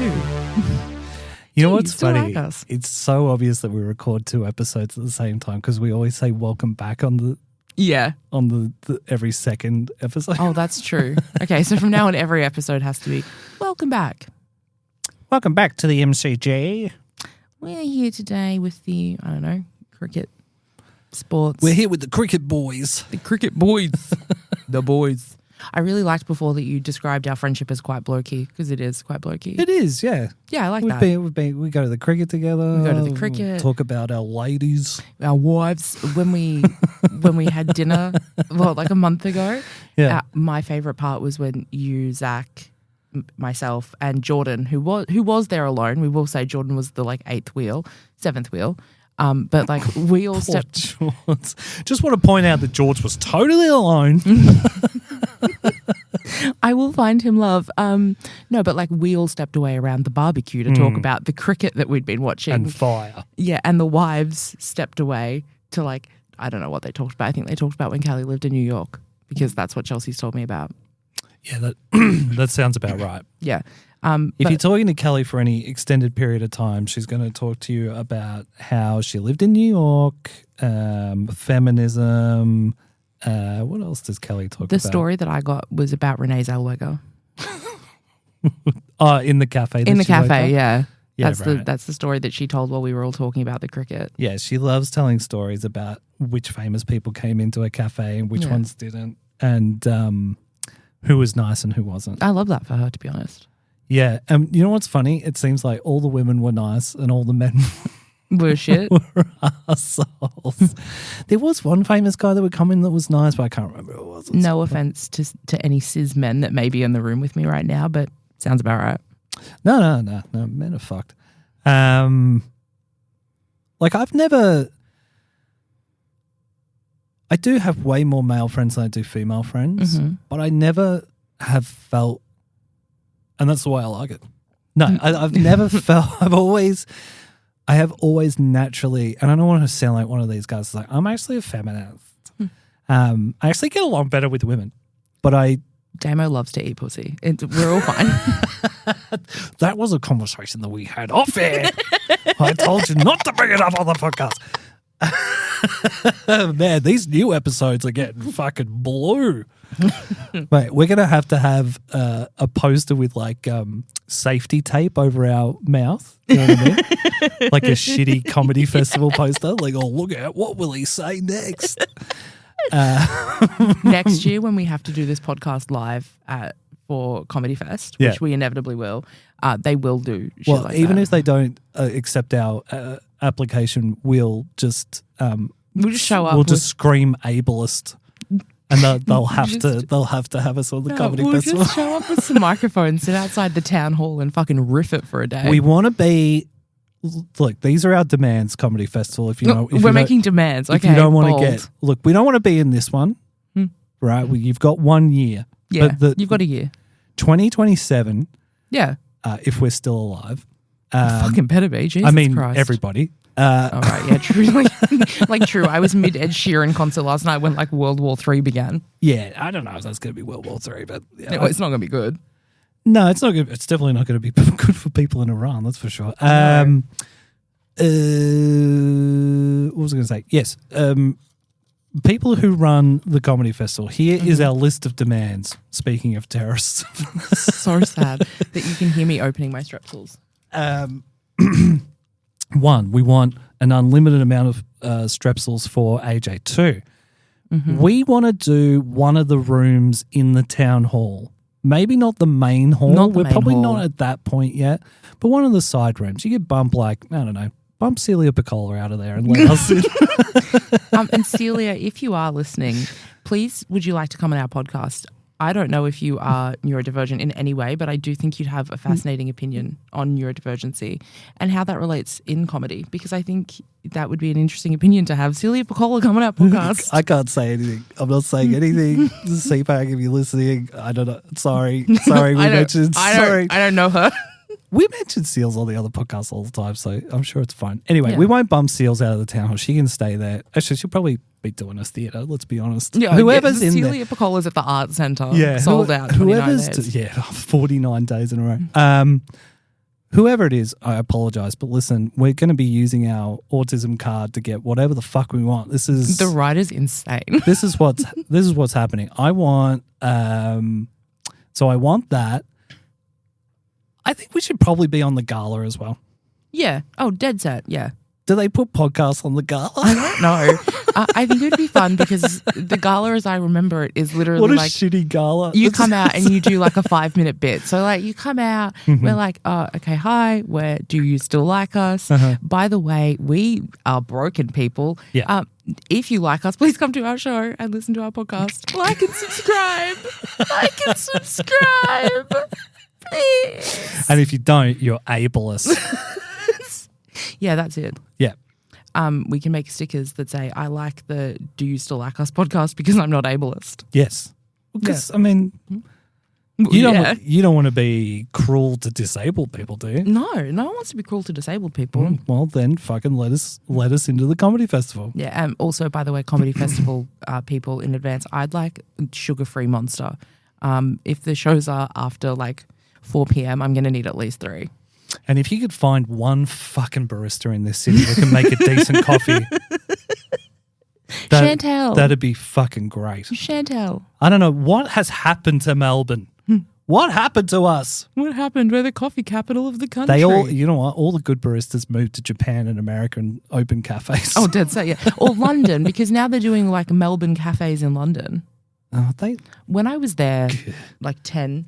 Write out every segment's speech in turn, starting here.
too. You know what's you still funny? like us. It's so obvious that we record 2 episodes at the same time because we always say welcome back on the every second episode. Oh, that's true. Okay, so from now on, every episode has to be welcome back. Welcome back to the MCG. We're here today with the, I don't know, cricket sports. We're here with the cricket boys. The cricket boys. The boys. I really liked before that you described our friendship as quite blokey, because it is quite blokey. It is, yeah. Yeah, I like that. We go to the cricket together. We go to the cricket. Talk about our ladies. Our wives. When we had dinner, like a month ago, my favourite part was when you, Zach, myself, and Jordan, who was there alone. We will say Jordan was the seventh wheel. But like we all stepped. George. Just want to point out that George was totally alone. I will find him love. No, but like we all stepped away around the barbecue to talk about the cricket that we'd been watching. And fire. Yeah, and the wives stepped away to I don't know what they talked about. I think they talked about when Callie lived in New York, because that's what Chelsea's told me about. Yeah, that sounds about right. Yeah. If you're talking to Kelly for any extended period of time, she's going to talk to you about how she lived in New York, feminism. What else does Kelly talk about? The story that I got was about Renee Zellweger. In the cafe. In the cafe, yeah. That's the story that she told while we were all talking about the cricket. Yeah, she loves telling stories about which famous people came into a cafe and which ones didn't, and who was nice and who wasn't. I love that for her, to be honest. Yeah, you know what's funny? It seems like all the women were nice and all the men were shit. Were assholes. There was one famous guy that would come in that was nice, but I can't remember who it was. No offense to any cis men that may be in the room with me right now, but sounds about right. No, men are fucked. I do have way more male friends than I do female friends, but I never have felt. And that's the way I like it. No, I've never felt. I have always naturally, and I don't want to sound like one of these guys. Like, I'm actually a feminist. I actually get along better with women, but Damo loves to eat pussy. We're all fine. That was a conversation that we had off air. I told you not to bring it up on the podcast. Man, these new episodes are getting fucking blue. Mate, we're going to have a poster with safety tape over our mouth. You know what I mean? Like a shitty comedy festival poster. Like, oh, look at what will he say next? Next year when we have to do this podcast live for Comedy Fest, which we inevitably will, they will do shit well, like even that. if they don't accept our application, we'll just show up. We'll just scream ableist. And they'll have to have us on the comedy festival. We'll just show up with some microphones, sit outside the town hall and fucking riff it for a day. We want to be. Look, these are our demands, comedy festival. We're making demands. Okay, if you don't want to we don't want to be in this one, right? You've got 1 year. Yeah, you've got a year. 2027. Yeah, if we're still alive. Fucking better be. Jesus Christ. Everybody. All right, yeah, true. True. I was mid Ed Sheeran concert last night when World War III began. Yeah, I don't know if that's going to be World War III, but it's not going to be good. No, it's not good. It's definitely not going to be good for people in Iran. That's for sure. What was I going to say? Yes, people who run the comedy festival. Here is our list of demands. Speaking of terrorists, so sad that you can hear me opening my strepsils. One, we want an unlimited amount of strepsils for AJ. Two, we want to do one of the rooms in the town hall. Maybe not the main hall. We're probably not at that point yet, but one of the side rooms. You could bump bump Celia Piccola out of there and let us in. And Celia, if you are listening, please, would you like to come on our podcast? I don't know if you are neurodivergent in any way, but I do think you'd have a fascinating opinion on neurodivergency and how that relates in comedy, because I think that would be an interesting opinion to have. Celia Piccola, come on our podcast. I can't say anything. I'm not saying anything. CPAC, if you're listening, I don't know. Sorry. I don't know her. We mention Seals on the other podcast all the time, so I'm sure it's fine. Anyway, we won't bump Seals out of the town hall. She can stay there. Actually, she'll probably be doing us theater, let's be honest. Yeah, whoever's in Celia there. Piccola's at the Art Centre. Sold out 29 days. 49 days in a row. whoever it is, I apologize, but listen, we're going to be using our autism card to get whatever the fuck we want. This is The ride is insane. this is what's happening. I want so I want that. I think we should probably be on the gala as well. Yeah. Oh, dead set. Yeah. Do they put podcasts on the gala? I don't know. I think it would be fun because the gala, as I remember it, is literally What a like shitty gala. you come out and you do like a 5-minute bit. So like you come out, we're like, oh, okay, hi, do you still like us? By the way, we are broken people. Yeah. If you like us, please come to our show and listen to our podcast. Like and subscribe. Like and subscribe. Please. And if you don't, you're ableist. Yeah, that's it. Yeah. We can make stickers that say, I like the Do You Still Like Us podcast because I'm not ableist. Yes. Because, I mean, you don't want to be cruel to disabled people, do you? No one wants to be cruel to disabled people. Well, then fucking let us into the comedy festival. Yeah, also, by the way, comedy festival people in advance, I'd like sugar-free Monster. If the shows are after like 4 p.m., I'm going to need at least 3. And if you could find one fucking barista in this city that can make a decent coffee, Chantel. That'd be fucking great. Chantel. I don't know. What has happened to Melbourne? What happened to us? What happened? We're the coffee capital of the country. They all, you know what? All the good baristas moved to Japan and America and opened cafes. Oh, dead set, yeah. Or London, because now they're doing like Melbourne cafes in London. Oh, When I was there, like 10,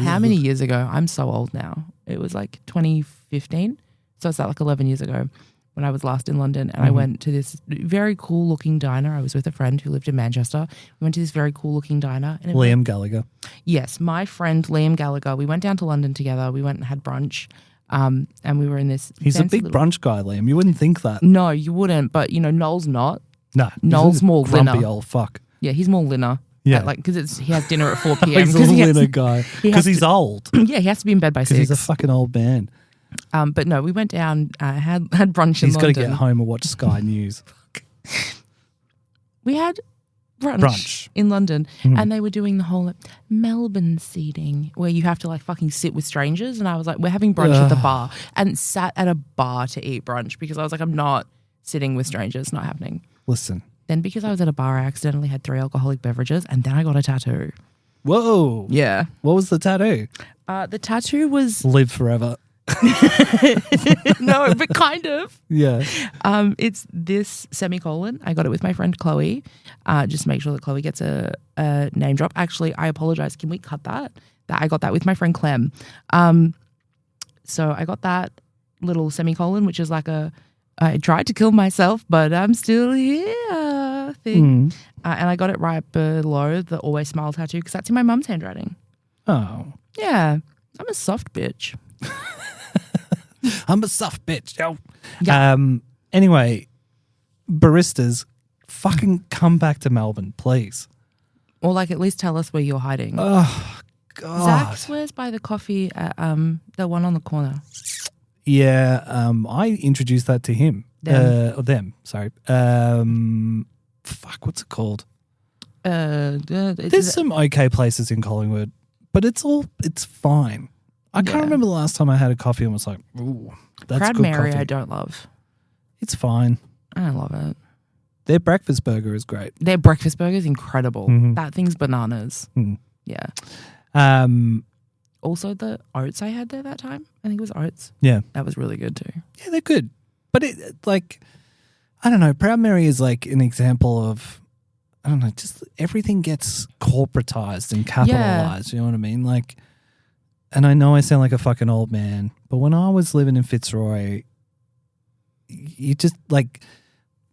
how many years ago? I'm so old now. It was like 2015. So it's like 11 years ago when I was last in London. And I went to this very cool looking diner. I was with a friend who lived in Manchester. We went to this very cool looking diner. And Liam Gallagher. Yes, my friend Liam Gallagher. We went down to London together. We went and had brunch. And we were in this. He's a big brunch guy, Liam. You wouldn't think that. No, you wouldn't. But, you know, Noel's not. No. Noel's more grumpy Linner. old fuck. Yeah, he's more Linner. Yeah. Because he has dinner at 4 p.m. He's a Linner guy. Because he's old. Yeah, he has to be in bed by 6. Because he's a fucking old man. But no, we went down, had brunch in London. He's got to get home and watch Sky News. We had brunch in London, and they were doing the whole like, Melbourne seating where you have to like fucking sit with strangers. And I was like, we're having brunch at the bar, and sat at a bar to eat brunch because I was like, I'm not sitting with strangers, not happening. Listen. Then because I was at a bar, I accidentally had 3 alcoholic beverages, and then I got a tattoo. Whoa. Yeah. What was the tattoo? The tattoo was... Live forever. No, but kind of. Yeah. It's this semicolon. I got it with my friend Chloe. Just to make sure that Chloe gets a name drop. Actually, I apologize. Can we cut that? I got that with my friend Clem. So I got that little semicolon, which is like I tried to kill myself, but I'm still here thing. And I got it right below the Always Smile tattoo because that's in my mum's handwriting. Oh. Yeah. I'm a soft bitch. I'm a soft bitch, yo. Yeah. Anyway, baristas, fucking come back to Melbourne, please. Or like at least tell us where you're hiding. Oh, God. Zach swears by the coffee at the one on the corner. Yeah, I introduced that to him. Them, sorry. Fuck, what's it called? There's some okay places in Collingwood, but it's fine. I can't remember the last time I had a coffee and was like, ooh, that's Proud good Mary coffee. I don't love. It's fine. I don't love it. Their breakfast burger is great. Their breakfast burger is incredible. That thing's bananas. Yeah. Also the oats I had there that time. I think it was oats. Yeah. That was really good too. Yeah, they're good. But I don't know, Proud Mary is like an example of, I don't know, just everything gets corporatized and capitalized. You know what I mean? Like, and I know I sound like a fucking old man, but when I was living in Fitzroy, you just like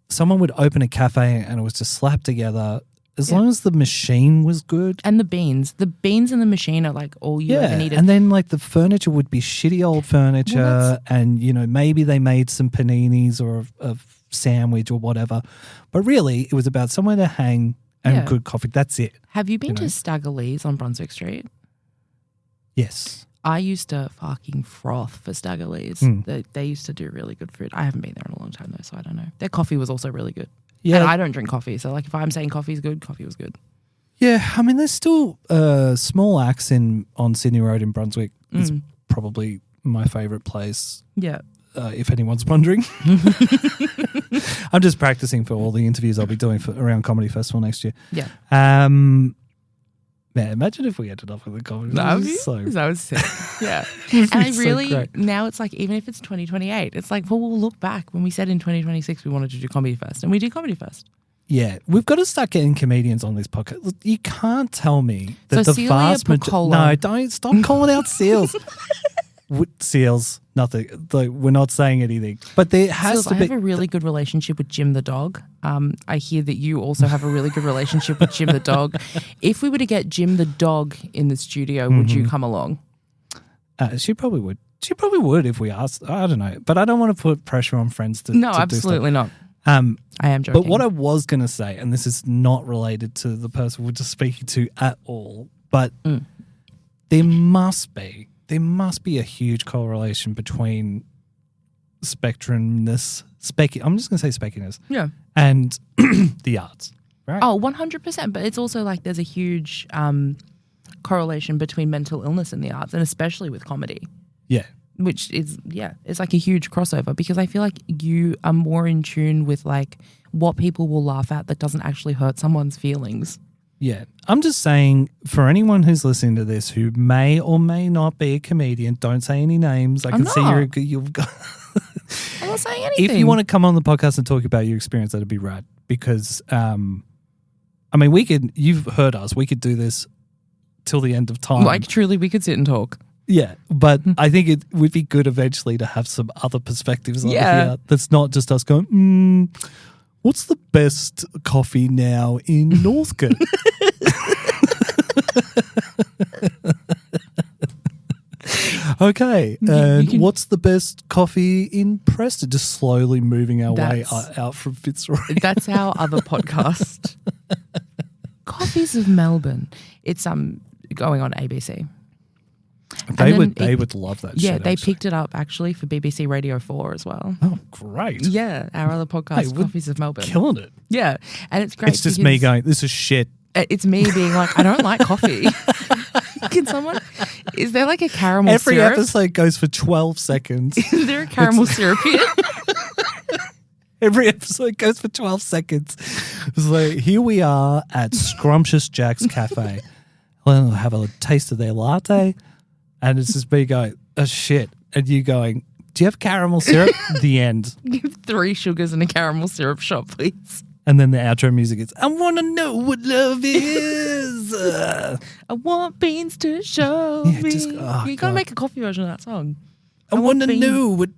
someone would open a cafe and it was just slapped together as long as the machine was good. And the beans in the machine are like all you ever needed. And then like the furniture would be shitty old furniture and, you know, maybe they made some paninis or a sandwich or whatever. But really it was about somewhere to hang and good coffee. That's it. Have you been to Staggerlee's on Brunswick Street? Yes. I used to fucking froth for Staggerlee's. They used to do really good food. I haven't been there in a long time though, so I don't know. Their coffee was also really good. Yeah. And I don't drink coffee, so like if I'm saying coffee is good, coffee was good. Yeah, I mean there's still small acts on Sydney Road in Brunswick. It's probably my favorite place. Yeah. If anyone's wondering. I'm just practicing for all the interviews I'll be doing around Comedy Festival next year. Yeah. Man, imagine if we ended up with a comedy. That was sick. Yeah. And I really, now it's like, even if it's 2028, it's like, well, we'll look back when we said in 2026 we wanted to do Comedy Fest, and we did Comedy Fest. Yeah, we've got to start getting comedians on this podcast. Look, you can't tell me that so the vast majority. No, don't stop calling out seals. Seals, nothing. Like, we're not saying anything. But there has to be. I have a really good relationship with Jim the dog. I hear that you also have a really good relationship with Jim the dog. If we were to get Jim the dog in the studio, would you come along? She probably would. She probably would if we asked. I don't know. But I don't want to put pressure on friends to. No, to absolutely do stuff. not. I am joking. But what I was going to say, and this is not related to the person we're just speaking to at all, but there must be a huge correlation between spectrumness, I'm just going to say speckiness, and the arts, right? Oh, 100%. But it's also like there's a huge correlation between mental illness and the arts, and especially with comedy. Yeah. Which is, it's like a huge crossover, because I feel like you are more in tune with like what people will laugh at that doesn't actually hurt someone's feelings. Yeah. I'm just saying, for anyone who's listening to this who may or may not be a comedian, don't say any names. I can see you've got... I'm not saying anything. If you want to come on the podcast and talk about your experience, that'd be rad. Because, I mean, you've heard us, we could do this till the end of time. Like, truly, we could sit and talk. Yeah, but I think it would be good eventually to have some other perspectives on here that's not just us going, what's the best coffee now in Northcote? Okay, and what's the best coffee in Preston? Just slowly moving our way out from Fitzroy. That's our other podcast. Coffees of Melbourne. It's going on ABC. They would love that. Yeah, shit, they picked it up actually for BBC Radio 4 as well. Oh, great! Yeah, our other podcast, Coffees of Melbourne, killing it. Yeah, and it's great. It's just me going, "This is shit." It's me being like, "I don't like coffee." Can someone? Is there like a caramel? Every syrup? episode goes for 12 seconds. Is there a caramel syrup here? Every episode goes for 12 seconds. It's like, here we are at Scrumptious Jack's Cafe. I'll have a taste of their latte. And it's just me going, oh, shit. And you going, do you have caramel syrup? The end. Give 3 sugars and a caramel syrup shot, please. And then the outro music is, I want to know what love is. I want beans to show me. You got to make a coffee version of that song. I want to know what...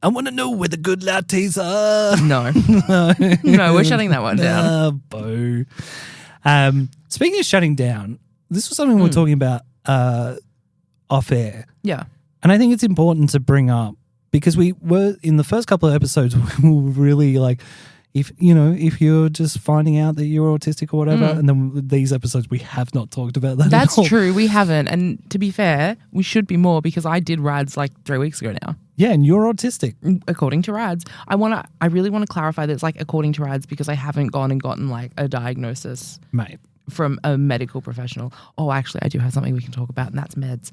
I want to know where the good lattes are. No. No, we're shutting that one down. Boo. Speaking of shutting down, this was something we were talking about off air. Yeah. And I think it's important to bring up, because we were, in the first couple of episodes, we were really like, if you're just finding out that you're autistic or whatever, and then these episodes, we have not talked about that That's at all. true. We haven't. And to be fair, we should be more, because I did RADS like 3 weeks ago now. Yeah, and you're autistic. According to RADS. I really want to clarify that it's like according to RADS, because I haven't gone and gotten like a diagnosis. Mate. From a medical professional. Oh, actually, I do have something we can talk about, and that's meds.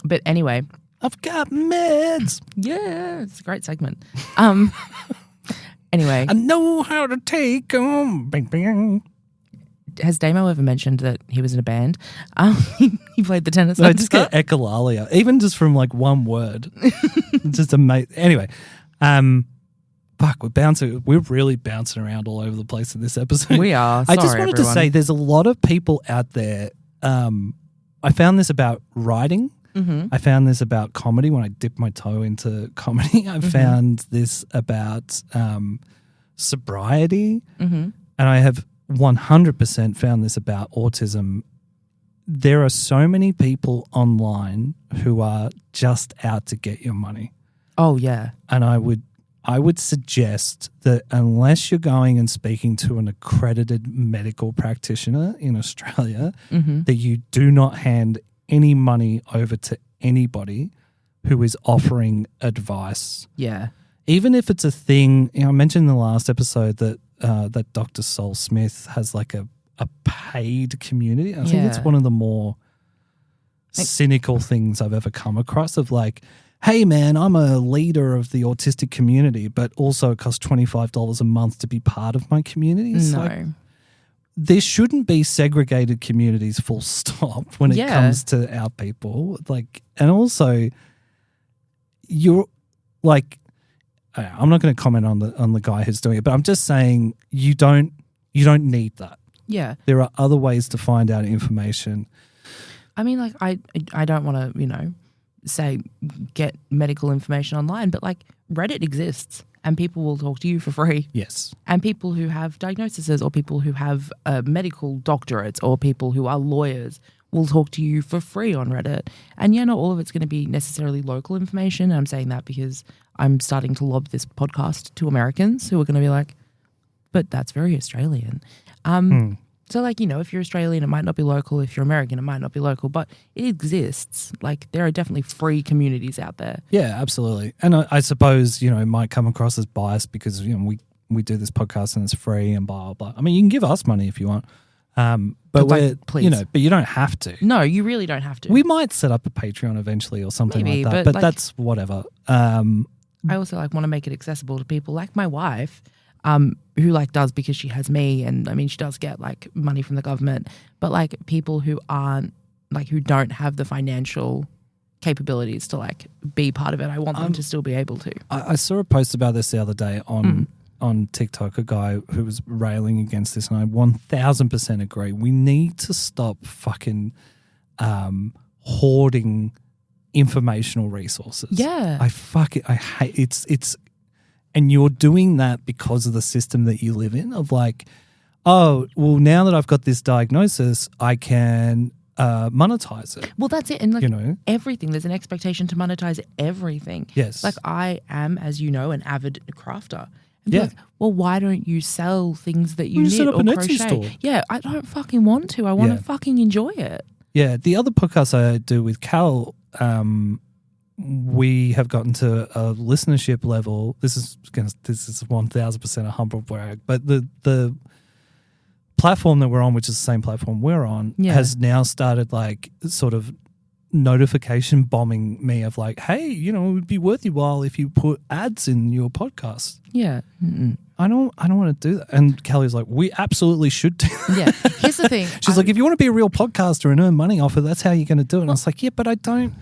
But anyway. I've got meds. Yeah, it's a great segment. Anyway. I know how to take them. Bing, bing. Has Damo ever mentioned that he was in a band? He played the tennis. I just get echolalia, even just from like one word. Just amazing. Anyway, fuck, we're really bouncing around all over the place in this episode. We are. I just wanted to say there's a lot of people out there. I found this about writing. Mm-hmm. I found this about comedy when I dipped my toe into comedy. I found this about sobriety. Mm-hmm. And I have 100% found this about autism. There are so many people online who are just out to get your money. Oh, yeah. And I would suggest that unless you're going and speaking to an accredited medical practitioner in Australia, that you do not hand any money over to anybody who is offering advice. Yeah. Even if it's a thing, I mentioned in the last episode that that Dr. Sol Smith has like a paid community. I think it's one of the more cynical things I've ever come across of like, hey man, I'm a leader of the autistic community, but also it costs $25 a month to be part of my community. It's No. like, there shouldn't be segregated communities full stop when it comes to our people. Like, and also you're like, I'm not going to comment on the guy who's doing it, but I'm just saying you don't need that. Yeah. There are other ways to find out information. I mean, like, I don't want to, say get medical information online, but like Reddit exists and people will talk to you for free. Yes. And people who have diagnoses or people who have medical doctorates or people who are lawyers will talk to you for free on Reddit. And yeah, not all of it's going to be necessarily local information. And I'm saying that because I'm starting to lob this podcast to Americans who are going to be like, but that's very Australian. So like, if you're Australian, it might not be local. If you're American, it might not be local, but it exists. Like there are definitely free communities out there. Yeah, absolutely. And I suppose, it might come across as biased because, we do this podcast and it's free and blah, blah, blah. I mean, you can give us money if you want. But please. But you don't have to. No, you really don't have to. We might set up a Patreon eventually or something Maybe, like that, but that's whatever. I also want to make it accessible to people like my wife, who does because she has me, and I mean she does get money from the government, but people who aren't who don't have the financial capabilities to be part of it. I want them to still be able to. I saw a post about this the other day on TikTok, a guy who was railing against this, and I 1000% agree. We need to stop fucking hoarding informational resources. Yeah. I hate it's and you're doing that because of the system that you live in of oh, well, now that I've got this diagnosis, I can monetize it. Well, that's it. And everything, there's an expectation to monetize everything. Yes. I am, as you know, an avid crafter. Yeah. Well, why don't you sell things that you knit set up or an crochet? Etsy store. Yeah, I don't fucking want to. I want to fucking enjoy it. Yeah. The other podcast I do with Cal, we have gotten to a listenership level. This is 1000% a humble brag, but the platform that we're on, which is the same platform we're on, has now started sort of notification bombing me of hey, it would be worth your while if you put ads in your podcast. Yeah. Mm-mm. I don't want to do that. And Kelly's like, we absolutely should do that. Yeah. Here's the thing. She's like, if you want to be a real podcaster and earn money off it, that's how you're going to do it. And I was like, yeah, but I don't.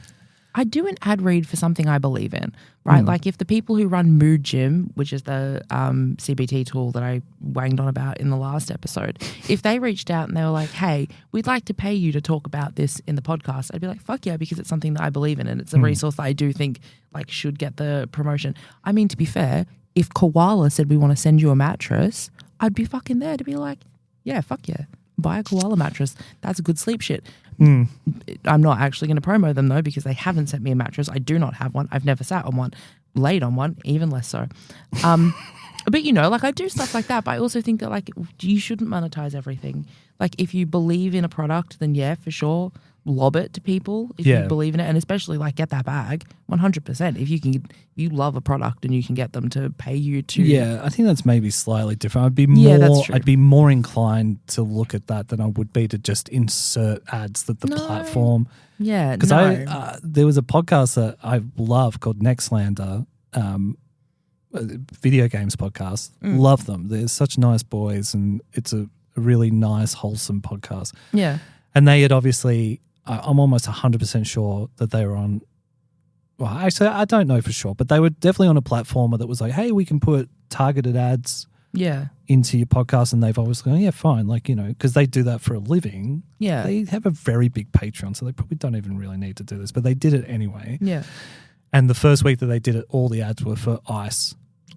I do an ad read for something I believe in, right? If the people who run Mood Gym, which is the CBT tool that I wanged on about in the last episode, if they reached out and they were like, hey, we'd like to pay you to talk about this in the podcast, I'd be like, fuck yeah, because it's something that I believe in and it's a resource that I do think should get the promotion. I mean, to be fair, if Koala said we want to send you a mattress, I'd be fucking there to be like, yeah, fuck yeah. Buy a Koala mattress. That's a good sleep shit. I'm not actually going to promo them though because they haven't sent me a mattress. I do not have one. I've never sat on one, laid on one, even less so. But I do stuff like that. But I also think that you shouldn't monetize everything. If you believe in a product, then yeah, for sure, lob it to people if you believe in it, and especially get that bag 100%. If you love a product and you can get them to pay you to. Yeah, I think that's maybe slightly different. I'd be more inclined to look at that than I would be to just insert ads that the platform. Yeah, because there was a podcast that I love called Nextlander, video games podcast. Love them. They're such nice boys, and it's a really nice, wholesome podcast. Yeah, and they had obviously. I'm almost 100% sure that they were on. Well, actually, I don't know for sure, but they were definitely on a platform that was like, "Hey, we can put targeted ads, into your podcast," and they've obviously gone, "Yeah, fine," because they do that for a living. Yeah, they have a very big Patreon, so they probably don't even really need to do this, but they did it anyway. Yeah, and the first week that they did it, all the ads were for ice.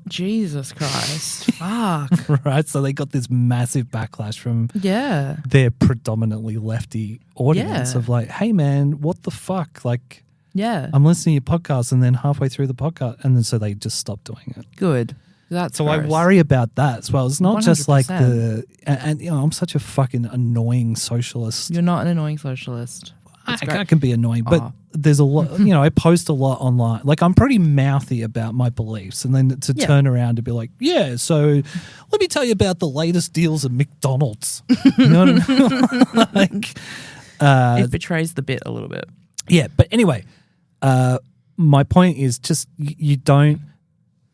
Jesus Christ. Fuck. Right? So they got this massive backlash from their predominantly lefty audience of hey man, what the fuck? I'm listening to your podcast, and then halfway through the podcast, and then so they just stopped doing it. Good. That's so gross. I worry about that as well. It's not 100%. Just and I'm such a fucking annoying socialist. You're not an annoying socialist. I can be annoying, but there's a lot, I post a lot online. I'm pretty mouthy about my beliefs, and then to turn around to be like, yeah, so let me tell you about the latest deals at McDonald's. You know what I mean? It betrays the bit a little bit. Yeah, but anyway, my point is just you don't,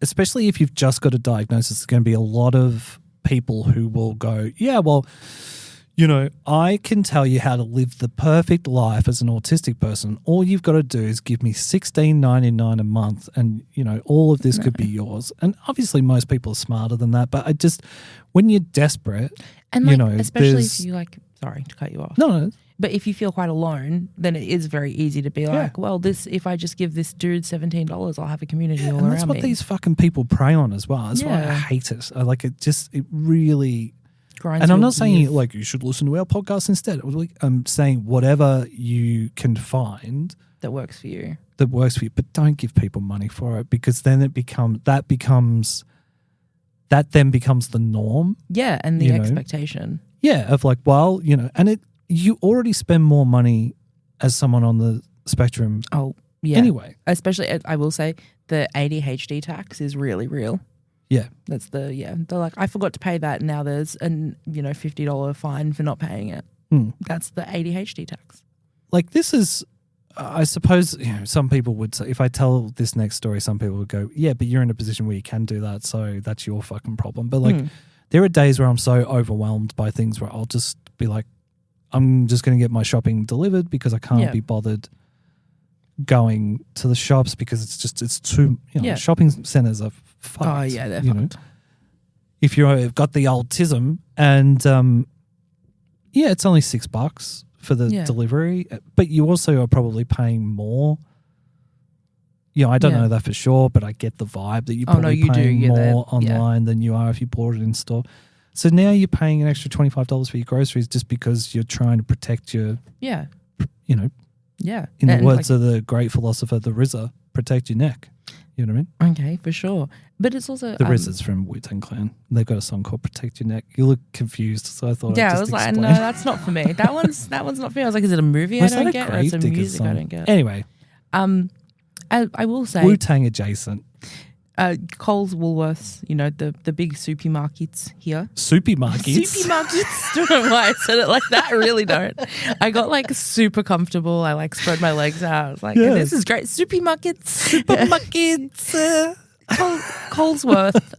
especially if you've just got a diagnosis, there's going to be a lot of people who will go, yeah, well, you know, I can tell you how to live the perfect life as an autistic person. All you've got to do is give me $16.99 a month and, you know, all of this could be yours. And obviously most people are smarter than that, but I just, when you're desperate, and you know, especially if you like, sorry to cut you off. No. But if you feel quite alone, then it is very easy to be like, well, if I just give this dude $17, I'll have a community all around me. And that's what these fucking people prey on as well. That's why I hate it. It really grinds. And I'm not saying like you should listen to our podcast instead. I'm saying whatever you can find that works for you. But don't give people money for it, because then that then becomes the norm. Yeah, and the expectation. Yeah, of like, well, you know, and you already spend more money as someone on the spectrum. Oh, yeah. Anyway. Especially, I will say, the ADHD tax is really real. Yeah. That's they're like, I forgot to pay that, and now there's an, $50 fine for not paying it. That's the ADHD tax. Like, this is, I suppose, some people would say, if I tell this next story, some people would go, yeah, but you're in a position where you can do that, so that's your fucking problem. But like, there are days where I'm so overwhelmed by things where I'll just be like, I'm just going to get my shopping delivered because I can't be bothered going to the shops because it's too, shopping centers are fucked. Oh, yeah, they're fucked. If you've got the autism and, it's only $6 for the delivery, but you also are probably paying more. I don't know that for sure, but I get the vibe that you're probably paying more online than you are if you bought it in store. So now you're paying an extra $25 for your groceries just because you're trying to protect your, in the words of the great philosopher, the RZA, protect your neck. You know what I mean? Okay, for sure. But it's also... The RZA's from Wu-Tang Clan. They've got a song called Protect Your Neck. You look confused, so I thought I was like, explain. no, that's not for me. That one's not for me. I was like, is it a movie I don't get? Or it's a music song? I don't get. Anyway. I will say... Wu-Tang adjacent. Coles, Woolworths, the big supermarkets here. Supermarkets? Supermarkets. Don't know why I said it like that. I really don't. I got like super comfortable. I like spread my legs out. I was like, this is great. Supermarkets. Colesworth.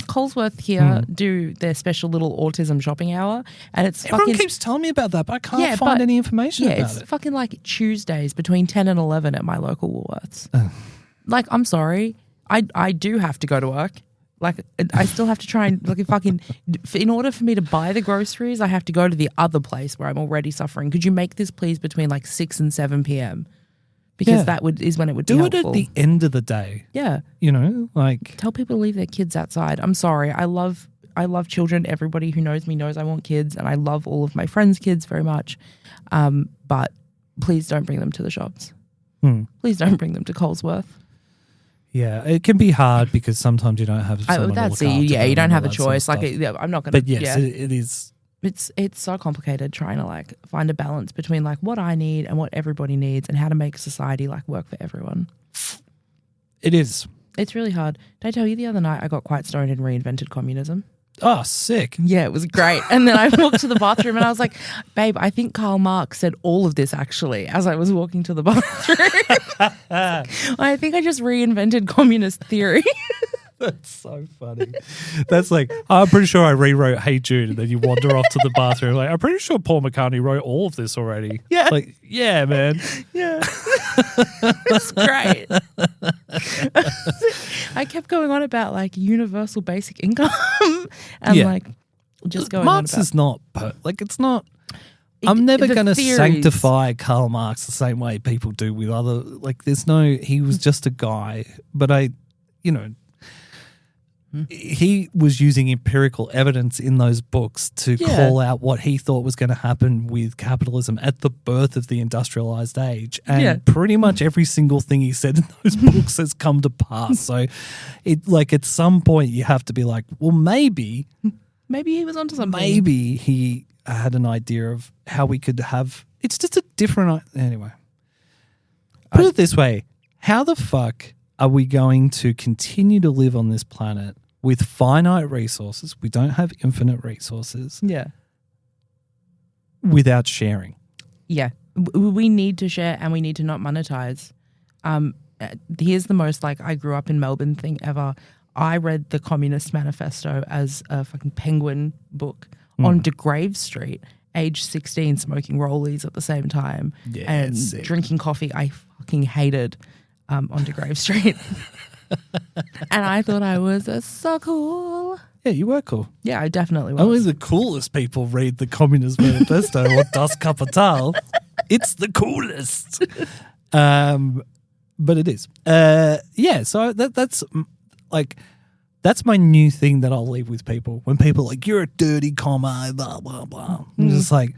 Colesworth here do their special little autism shopping hour, and it's everyone keeps telling me about that, but I can't find any information about it. Yeah, it's fucking like Tuesdays between 10 and 11 at my local Woolworths. Like, I'm sorry, I do have to go to work. Like, I still have to try and in order for me to buy the groceries, I have to go to the other place where I'm already suffering. Could you make this please between like 6 and 7 p.m.? Because that is when it would be helpful. Do it at the end of the day. Yeah. Tell people to leave their kids outside. I'm sorry. I love children. Everybody who knows me knows I want kids, and I love all of my friends' kids very much. But please don't bring them to the shops. Please don't bring them to Colesworth. Yeah, it can be hard because sometimes you don't have someone to look after them. You don't have a choice. I'm not going to... But yes, it is... It's so complicated trying to find a balance between what I need and what everybody needs and how to make society work for everyone. It is. It's really hard. Did I tell you the other night I got quite stoned and reinvented communism? Oh, sick. Yeah, it was great. And then I walked to the bathroom and I was like, babe, I think Karl Marx said all of this actually as I was walking to the bathroom. I think I just reinvented communist theory. That's so funny. That's like, I'm pretty sure I rewrote Hey Jude, and then you wander off to the bathroom. Like, I'm pretty sure Paul McCartney wrote all of this already. Yeah. Like, yeah, man. Yeah. It's great. I kept going on about universal basic income and just going Marx on about... is not, it's not... I'm never going to sanctify Karl Marx the same way people do with other... he was just a guy, but he was using empirical evidence in those books to call out what he thought was going to happen with capitalism at the birth of the industrialized age. And pretty much every single thing he said in those books has come to pass. So at some point you have to be like, well, maybe he was onto something. Maybe he had an idea of how we could have, it's just a different, anyway. Put it this way, how the fuck are we going to continue to live on this planet with finite resources? We don't have infinite resources. Yeah. Without sharing. Yeah. We need to share and we need to not monetize. Here's the most like I grew up in Melbourne thing ever. I read the Communist Manifesto as a fucking Penguin book on De Grave Street, age 16, smoking rollies at the same time and sick. drinking coffee I fucking hated on De Grave Street. And I thought I was so cool. Yeah, you were cool. Yeah, I definitely was. Only the coolest people read the Communist Manifesto or Das Kapital. It's the coolest. But it is. Yeah, so that's like, that's my new thing that I'll leave with people. When people are like, you're a dirty comma, blah, blah, blah. I'm just like,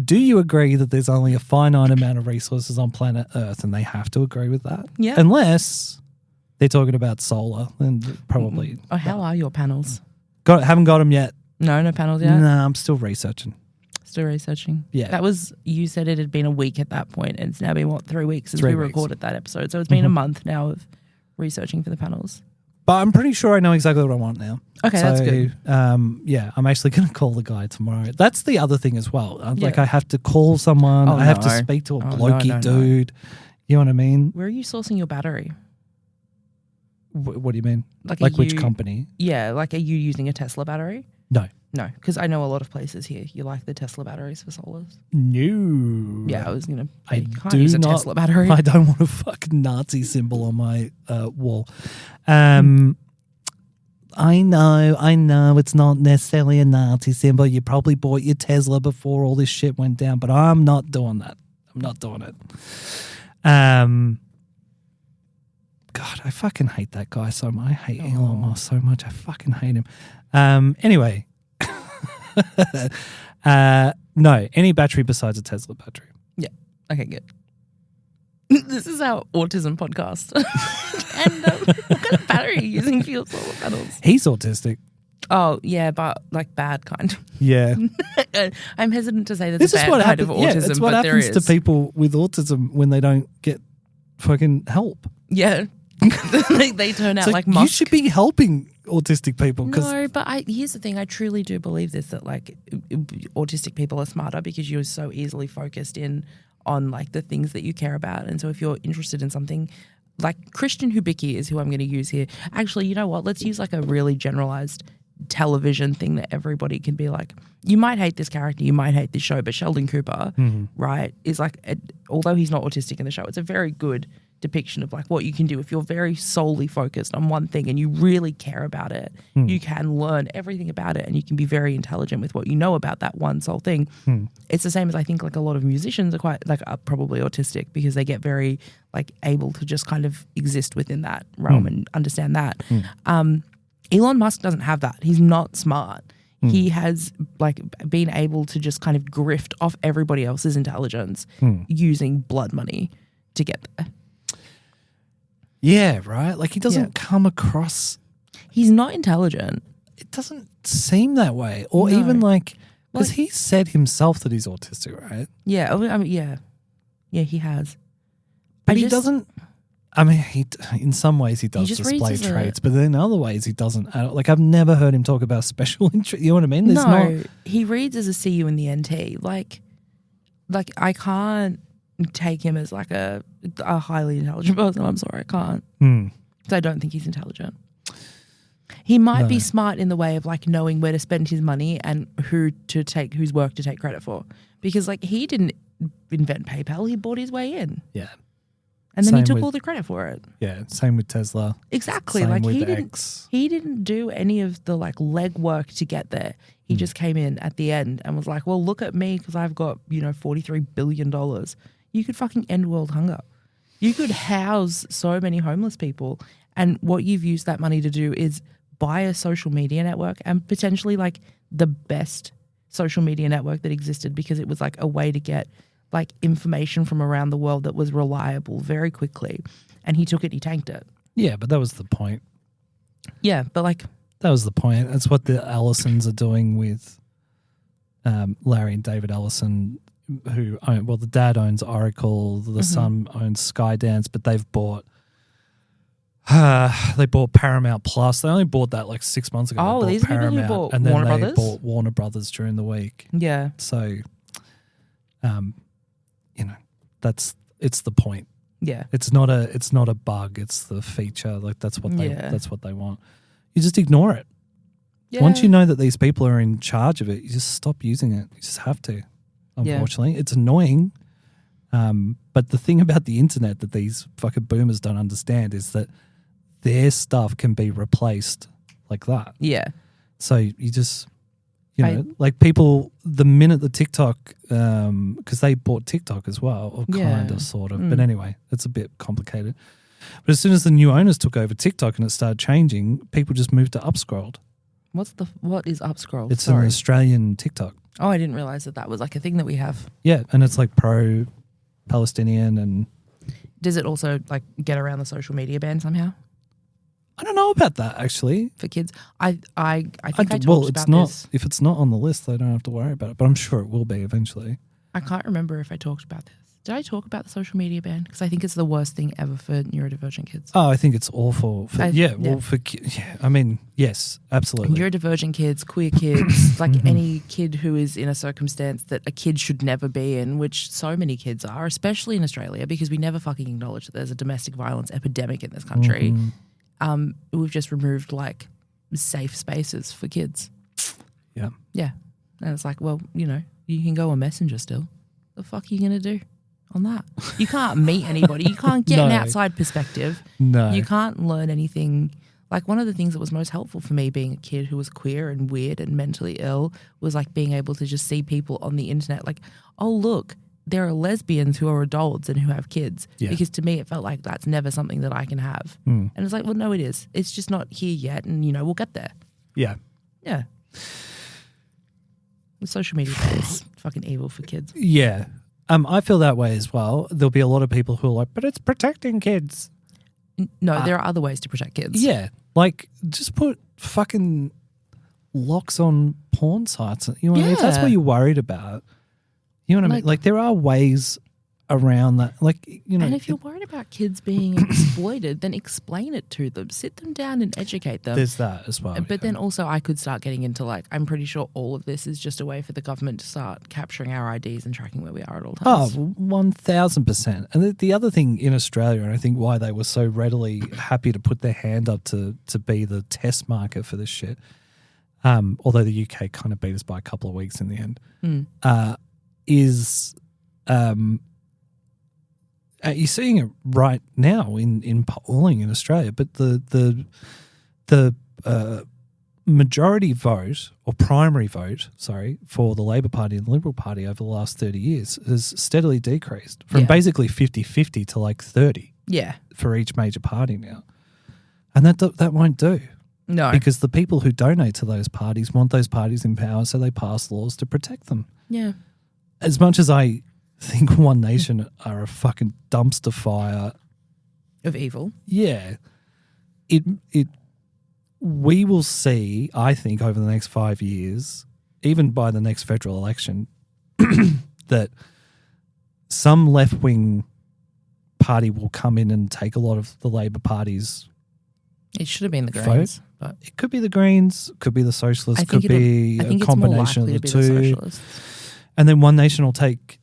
do you agree that there's only a finite amount of resources on planet Earth and they have to agree with that? Yeah. Unless they're talking about solar, then probably. Oh, how are your panels? Haven't got them yet. No panels yet? No, I'm still researching. Still researching. Yeah. That was, you said it had been a week at that point, and it's now been, 3 weeks since 3 we weeks. recorded that episode. So it's been a month now of researching for the panels. But I'm pretty sure I know exactly what I want now. Okay, that's good. Yeah, I'm actually going to call the guy tomorrow. That's the other thing as well. Like, Yeah. I have to call someone. Oh, I have to no. speak to a Oh, no, blokey no. dude. You know what I mean? Where are you sourcing your battery? What do you mean? Like, Like are which you- company? Yeah, like are you using a Tesla battery? No. No, because I know a lot of places here, you like the Tesla batteries for solars. No. Yeah, I was going to, I you can't do use a not, Tesla battery. I don't want a fucking Nazi symbol on my wall. I know it's not necessarily a Nazi symbol. You probably bought your Tesla before all this shit went down, but I'm not doing that. I'm not doing it. God, I fucking hate that guy so much. I hate Elon Musk so much. I fucking hate him. Anyway. No, any battery besides a Tesla battery. Yeah. Okay, good. This is our autism podcast. And what kind of battery are you using for your solar panels? He's autistic. Oh, yeah, but like bad kind. Yeah. I'm hesitant to say there's This a is bad what kind happens. of Yeah, autism, it's what but there happens to is. people with autism when they don't get fucking help. Yeah. they turn out So like you Musk. should be helping autistic people because No, but here's the thing. I truly do believe this, that like autistic people are smarter because you're so easily focused in on like the things that you care about. And so if you're interested in something like Christian Hubicki is who I'm going to use here. Actually, you know what? Let's use like a really generalized television thing that everybody can be like, you might hate this character, you might hate this show, but Sheldon Cooper, right, is like, although he's not autistic in the show, it's a very good depiction of like what you can do if you're very solely focused on one thing and you really care about it. You can learn everything about it and you can be very intelligent with what you know about that one sole thing. It's the same as I think like a lot of musicians are quite like are probably autistic because they get very like able to just kind of exist within that realm and understand that. Elon Musk doesn't have that. He's not smart. He has like been able to just kind of grift off everybody else's intelligence using blood money to get there. yeah, right. Like he doesn't come across. He's not intelligent. It doesn't seem that way, or No. even like because Like- he said himself that he's autistic, right? Yeah, I mean, yeah, he has. But he doesn't. I mean, in some ways he does just display reads as a- traits, but in other ways he doesn't. Like I've never heard him talk about special interest. You know what I mean? There's No, he reads as a CU in the NT. Like I can't take him as like a highly intelligent person. I'm sorry, I can't. So I don't think he's intelligent. He might be smart in the way of like knowing where to spend his money and whose work to take credit for. Because like he didn't invent PayPal, he bought his way in. Yeah, And then he Same took with- all the credit for it. yeah. Same with Tesla. Exactly. Same like with he X. didn't do any of the like legwork to get there. He just came in at the end and was like, well, look at me because I've got, $43 billion. You could fucking end world hunger. You could house so many homeless people. And what you've used that money to do is buy a social media network and potentially like the best social media network that existed because it was like a way to get like information from around the world that was reliable very quickly. And he took it, he tanked it. Yeah, but that was the point. Yeah, but like, That was the point. That's what the Allisons are doing with Larry and David Allison, who own, well, the dad owns Oracle, the son owns Skydance, but they've bought Paramount Plus. They only bought that like 6 months ago. Oh, They bought these are people who Paramount, bought and then Warner they Brothers? bought Warner Brothers during the week. yeah. So, it's the point. Yeah. It's not a bug. It's the feature. Like that's what they want. You just ignore it. Yeah. Once you know that these people are in charge of it, you just stop using it. You just have to. Unfortunately, it's annoying. But the thing about the internet that these fucking boomers don't understand is that their stuff can be replaced like that. Yeah. So you just, like people, the minute the TikTok, because they bought TikTok as well, or kind of, sort of. But anyway, it's a bit complicated. But as soon as the new owners took over TikTok and it started changing, people just moved to Upscrolled. What is Upscrolled? It's an Australian TikTok. Oh, I didn't realize that was like a thing that we have. Yeah, and it's like pro-Palestinian and... Does it also like get around the social media ban somehow? I don't know about that actually. For kids, I think I talked well, it's about not. this. If it's not on the list, they don't have to worry about it. But I'm sure it will be eventually. I can't remember if I talked about this. Did I talk about the social media ban? Because I think it's the worst thing ever for neurodivergent kids. Oh, I think it's awful. I mean, yes, absolutely. Neurodivergent kids, queer kids, like any kid who is in a circumstance that a kid should never be in, which so many kids are, especially in Australia, because we never fucking acknowledge that there's a domestic violence epidemic in this country. We've just removed like safe spaces for kids. Yeah. Yeah. And it's like, well, you can go on Messenger still. The fuck are you going to do on that? You can't meet anybody. You can't get an outside perspective. No. You can't learn anything. Like one of the things that was most helpful for me being a kid who was queer and weird and mentally ill was like being able to just see people on the internet like, oh, look, there are lesbians who are adults and who have kids. Yeah. Because to me, it felt like that's never something that I can have. And it's like, well, no, it is. It's just not here yet. And, we'll get there. Yeah. Yeah. The social media is fucking evil for kids. Yeah. I feel that way as well. There'll be a lot of people who are like, but it's protecting kids. No, there are other ways to protect kids. Yeah. Like, just put fucking locks on porn sites. You know what I mean? If that's what you're worried about. You know what I mean? Like, there are ways around that. Like, And if you're worried about kids being exploited, then explain it to them. Sit them down and educate them. There's that as well. But then also I could start getting into like, I'm pretty sure all of this is just a way for the government to start capturing our IDs and tracking where we are at all times. Oh, 1,000%. And the other thing in Australia, and I think why they were so readily happy to put their hand up to be the test market for this shit, although the UK kind of beat us by a couple of weeks in the end, is you're seeing it right now in polling in Australia, but the majority vote or primary vote, for the Labor Party and the Liberal Party over the last 30 years has steadily decreased from basically 50-50 to like 30 for each major party now. And that won't do. No. Because the people who donate to those parties want those parties in power, so they pass laws to protect them. Yeah. As much as I think One Nation are a fucking dumpster fire of evil. Yeah. We will see, I think, over the next 5 years, even by the next federal election, that some left-wing party will come in and take a lot of the Labor Party's It should have been the Greens. But it could be the Greens, could be the Socialists, could be a combination of the two. And then One Nation will take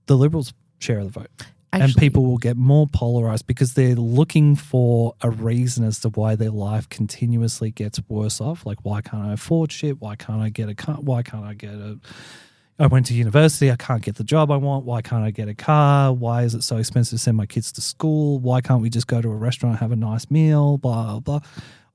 the Liberals' share of the vote. And people will get more polarised because they're looking for a reason as to why their life continuously gets worse off. Like, why can't I afford shit? Why can't I get a car? Why can't I get I went to university, I can't get the job I want. Why can't I get a car? Why is it so expensive to send my kids to school? Why can't we just go to a restaurant and have a nice meal? Blah, blah.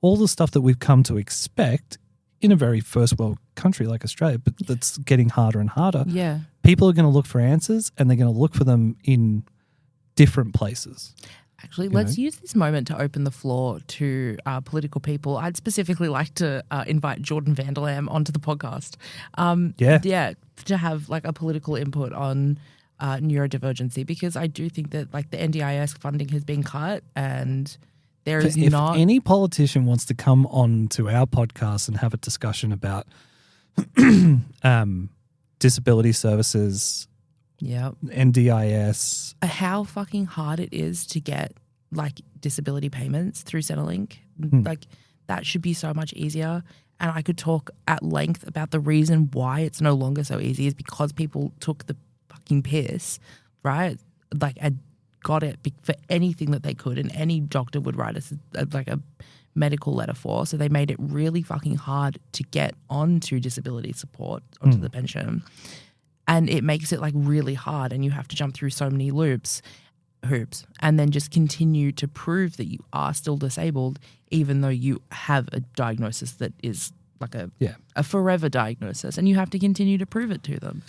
All the stuff that we've come to expect in a very first world country like Australia, but that's getting harder and harder. Yeah. People are going to look for answers and they're going to look for them in different places. Actually, let's use this moment to open the floor to political people. I'd specifically like to invite Jordan Vanderlam onto the podcast. To have like a political input on neurodivergency, because I do think that like the NDIS funding has been cut and there is if not... any politician wants to come on to our podcast and have a discussion about disability services, NDIS. How fucking hard it is to get like disability payments through Centrelink. Like that should be so much easier. And I could talk at length about the reason why it's no longer so easy is because people took the fucking piss right? Like, had got it for anything that they could, and any doctor would write us like a medical letter for. So they made it really fucking hard to get onto disability support, onto the pension. And it makes it like really hard, and you have to jump through so many hoops, and then just continue to prove that you are still disabled, even though you have a diagnosis that is like a forever diagnosis, and you have to continue to prove it to them.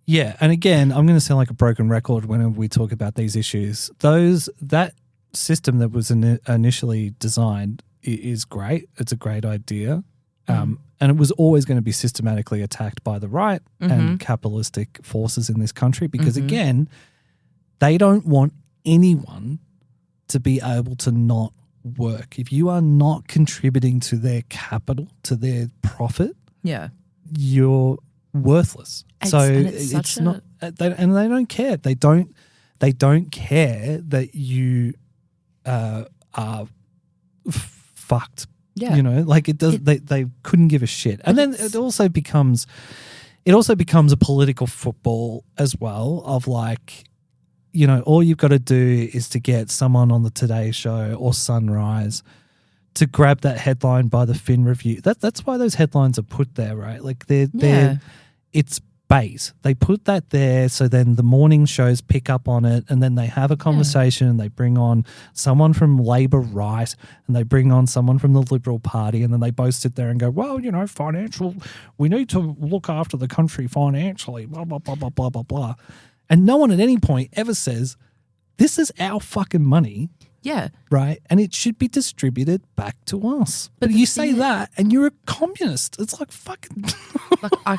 Yeah, and again, I'm going to sound like a broken record whenever we talk about these issues. That system that was initially designed is great. It's a great idea. And it was always going to be systematically attacked by the right and capitalistic forces in this country because, again, they don't want anyone to be able to not work. If you are not contributing to their capital, to their profit, you're worthless. It's not, and they don't care. They don't care that you are fucked. Yeah. You know, like it does. They couldn't give a shit. And then it also becomes a political football as well. Of like, you know, all you've got to do is to get someone on the Today Show or Sunrise to grab that headline by the Fin Review. That's why those headlines are put there, right? Like it's bait. They put that there so then the morning shows pick up on it, and then they have a conversation and they bring on someone from Labor right and they bring on someone from the Liberal Party, and then they both sit there and go, well, you know, we need to look after the country financially, blah, blah, blah, blah, blah, blah, blah. And no one at any point ever says, this is our fucking money. Yeah. Right? And it should be distributed back to us. But you say that and you're a communist. It's like fucking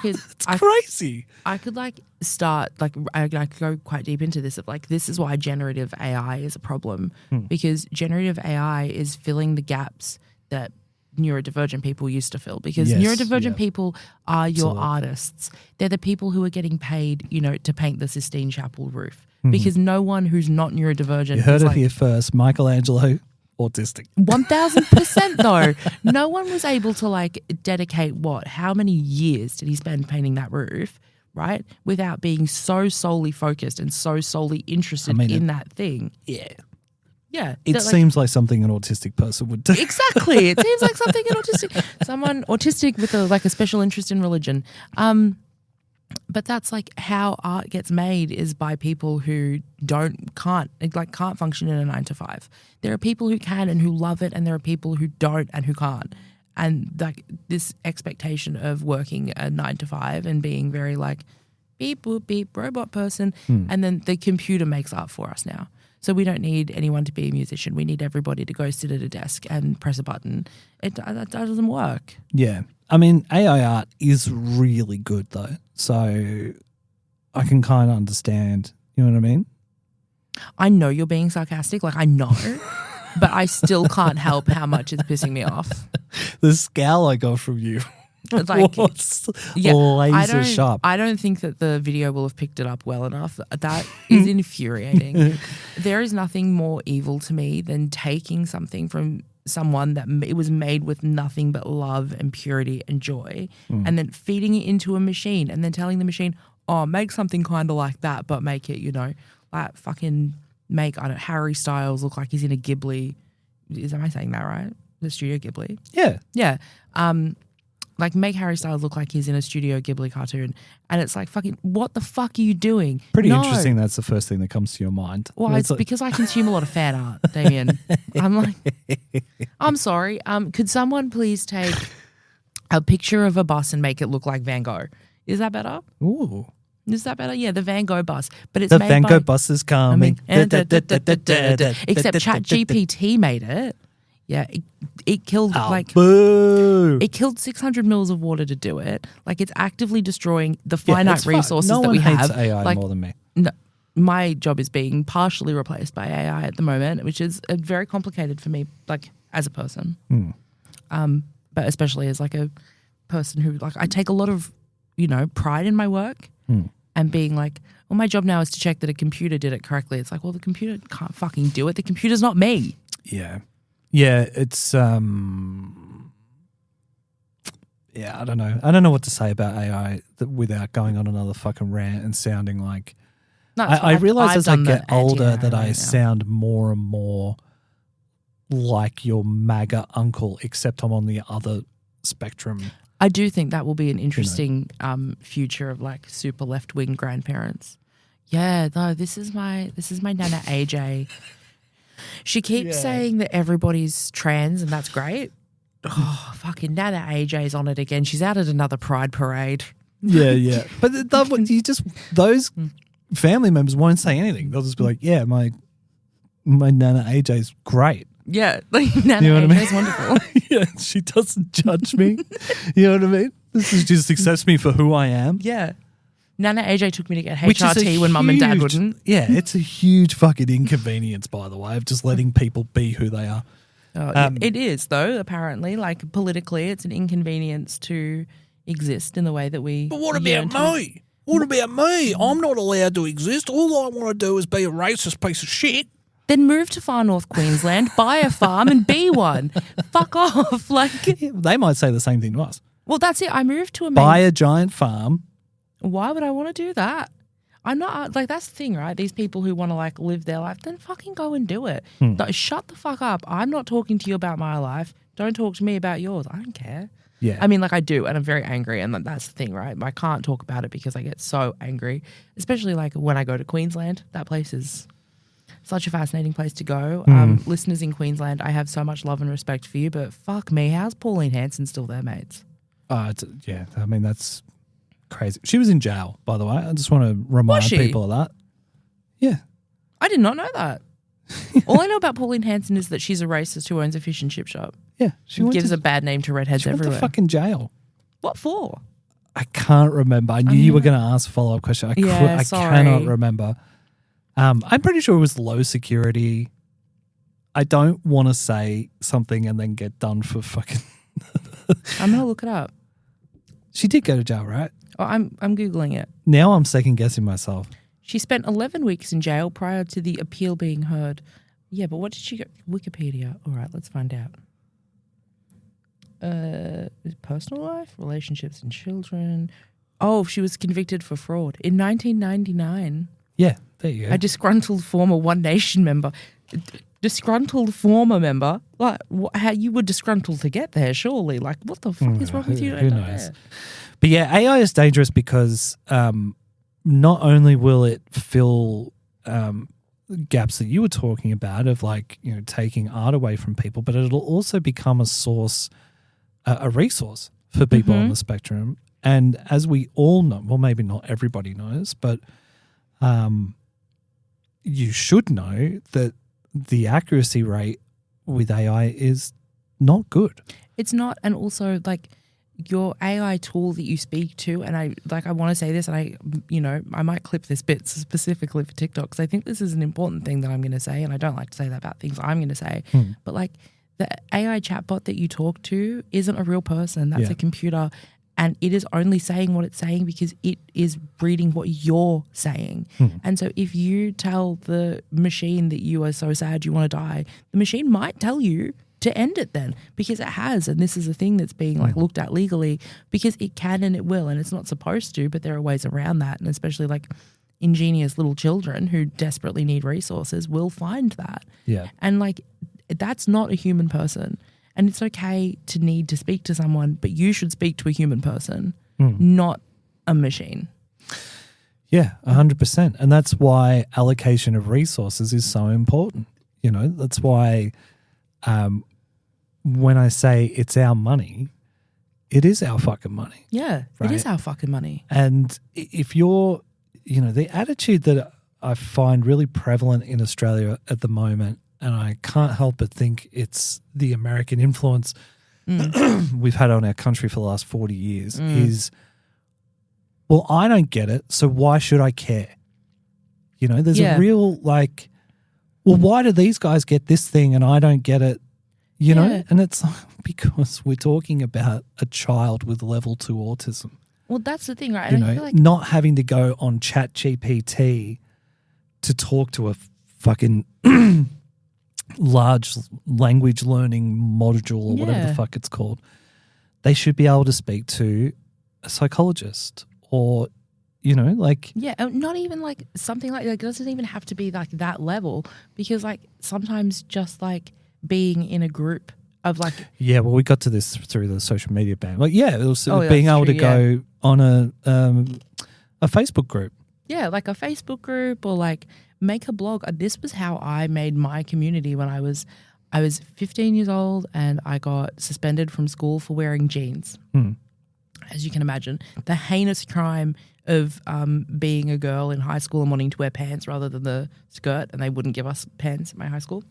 it's crazy. I could like start like I could go quite deep into this of like this is why generative AI is a problem because generative AI is filling the gaps that neurodivergent people used to fill because neurodivergent people are your artists. They're the people who are getting paid, you know, to paint the Sistine Chapel roof. Because no one who's not neurodivergent. You heard it here first. Michelangelo, autistic. 1000% though. No one was able to like dedicate how many years did he spend painting that roof, right? Without being so solely focused and so solely interested in that thing. Yeah. Yeah. It seems like something an autistic person would do. Exactly. It seems like something someone autistic with a special interest in religion. But that's like how art gets made is by people who can't function in a 9 to 5. There are people who can and who love it, and there are people who don't and who can't. And like this expectation of working a 9 to 5 and being very like beep boop beep robot person, and then the computer makes art for us now. So we don't need anyone to be a musician. We need everybody to go sit at a desk and press a button. That doesn't work. Yeah. I mean, AI art is really good though. So I can kind of understand. You know what I mean? I know you're being sarcastic. Like, I know. But I still can't help how much it's pissing me off. The scowl I got from you like, was laser sharp. I don't think that the video will have picked it up well enough. That is infuriating. There is nothing more evil to me than taking something from someone that it was made with nothing but love and purity and joy and then feeding it into a machine and then telling the machine, oh, make something kind of like that, but make it, you know, like fucking make, Harry Styles look like he's in a Ghibli. Am I saying that right? The Studio Ghibli? Yeah. Yeah. Like make Harry Styles look like he's in a Studio Ghibli cartoon. And it's like, fucking, what the fuck are you doing? Pretty interesting that's the first thing that comes to your mind. Well, it's like, because I consume a lot of fan art, Damien. I'm like, I'm sorry. Could someone please take a picture of a bus and make it look like Van Gogh? Is that better? Ooh. Is that better? Yeah, the Van Gogh bus. But it's the made Van Gogh by, bus is coming. except ChatGPT made it. Yeah, it killed it killed 600 mils of water to do it. Like it's actively destroying the finite resources that we have. No one hates AI more than me. No, my job is being partially replaced by AI at the moment, which is very complicated for me, like as a person. But especially as like a person who like I take a lot of, you know, pride in my work and being like, well, my job now is to check that a computer did it correctly. It's like, well, the computer can't fucking do it. The computer's not me. Yeah. Yeah, it's I don't know. I don't know what to say about AI without going on another fucking rant and sounding like No, I realize I've as I done the get older that anti-hero I right now. sound more and more like your MAGA uncle, except I'm on the other spectrum. I do think that will be an interesting future of like super left wing grandparents. Yeah, no, this is my Nana AJ. She keeps saying that everybody's trans and that's great. Oh, fucking Nana AJ's on it again. She's out at another pride parade. Yeah. But those family members won't say anything. They'll just be like, yeah, my Nana AJ's great. Yeah, like Nana You know what I AJ's wonderful. Yeah, she doesn't judge me. You know what I mean? She just accepts me for who I am. Yeah. Nana AJ took me to get Which is HRT when mum and dad wouldn't. Yeah, it's a huge fucking inconvenience, by the way, of just letting people be who they are. It is, though, apparently. Like, politically, it's an inconvenience to exist in the way that we... But what about me? What about me? I'm not allowed to exist. All I want to do is be a racist piece of shit. Then move to far north Queensland, buy a farm and be one. Fuck off. Like, Yeah, they might say the same thing to us. well, that's it. I moved to a... Buy a giant farm. Why would I want to do that? I'm not, like, that's the thing, right? These people who want to, like, live their life, then fucking go and do it. No, shut the fuck up. I'm not talking to you about my life. Don't talk to me about yours. I don't care. Yeah. I mean, like, I do, and I'm very angry, and that's the thing, right? I can't talk about it because I get so angry, especially, like, when I go to Queensland. That place is such a fascinating place to go. Listeners in Queensland, I have so much love and respect for you, but fuck me, how's Pauline Hanson still there, mates? I mean, that's crazy. She was in jail, by the way. I just want to remind people of that. Yeah. I did not know that. All I know about Pauline Hanson is that she's a racist who owns a fish and chip shop. Yeah. She Gives a bad name to redheads she went everywhere. to fucking jail. What for? I can't remember. I knew you were going to ask a follow-up question. I sorry. cannot remember. I'm pretty sure it was low security. I don't want to say something and then get done for fucking... I'm going to look it up. She did go to jail, right? Oh, I'm Googling it. Now I'm second-guessing myself. She spent 11 weeks in jail prior to the appeal being heard. Yeah, but what did she get? Wikipedia. All right, let's find out. Personal life, relationships and children. Oh, she was convicted for fraud in 1999. Yeah, there you go. A disgruntled former One Nation member. Disgruntled former member? Like, how you were disgruntled to get there, surely. Like, what the fuck is wrong with you? Who knows? But yeah, AI is dangerous because not only will it fill gaps that you were talking about of like, you know, taking art away from people, but it'll also become a source, a resource for people on the spectrum. And as we all know, well, maybe not everybody knows, but you should know that the accuracy rate with AI is not good. It's not, and also like your AI tool that you speak to, and I want to say this, and I might clip this bit specifically for TikTok because I think this is an important thing that I'm going to say, and I don't like to say that about things I'm going to say, but like the AI chatbot that you talk to isn't a real person. That's a computer, and it is only saying what it's saying because it is reading what you're saying. And so if you tell the machine that you are so sad you want to die, the machine might tell you to end it then because it has, and this is a thing that's being like looked at legally because it can and it will, and it's not supposed to, but there are ways around that, and especially like ingenious little children who desperately need resources will find that. Yeah. And like that's not a human person. And it's okay to need to speak to someone, but you should speak to a human person, not a machine. Yeah, 100%. And that's why allocation of resources is so important. You know, that's why when I say it's our money, it is our fucking money. Yeah, right? It is our fucking money. And if you're, you know, the attitude that I find really prevalent in Australia at the moment, and I can't help but think it's the American influence we've had on our country for the last 40 years is, well, I don't get it, so why should I care? You know, there's a real like, well, why do these guys get this thing and I don't get it? You know, and it's because we're talking about a child with level 2 autism. Well, that's the thing, right? You know, I feel like not having to go on ChatGPT to talk to a fucking large language learning module or whatever the fuck it's called. They should be able to speak to a psychologist or, like. Yeah, not even like something like that. It doesn't even have to be like that level, because like sometimes just like being in a group of like. Yeah, well, we got to this through the social media ban. Like, yeah, it was Oh, being able true, to go on a Facebook group. Yeah, like a Facebook group or like make a blog. This was how I made my community when I was 15 years old and I got suspended from school for wearing jeans. As you can imagine, the heinous crime of being a girl in high school and wanting to wear pants rather than the skirt, and they wouldn't give us pants at my high school.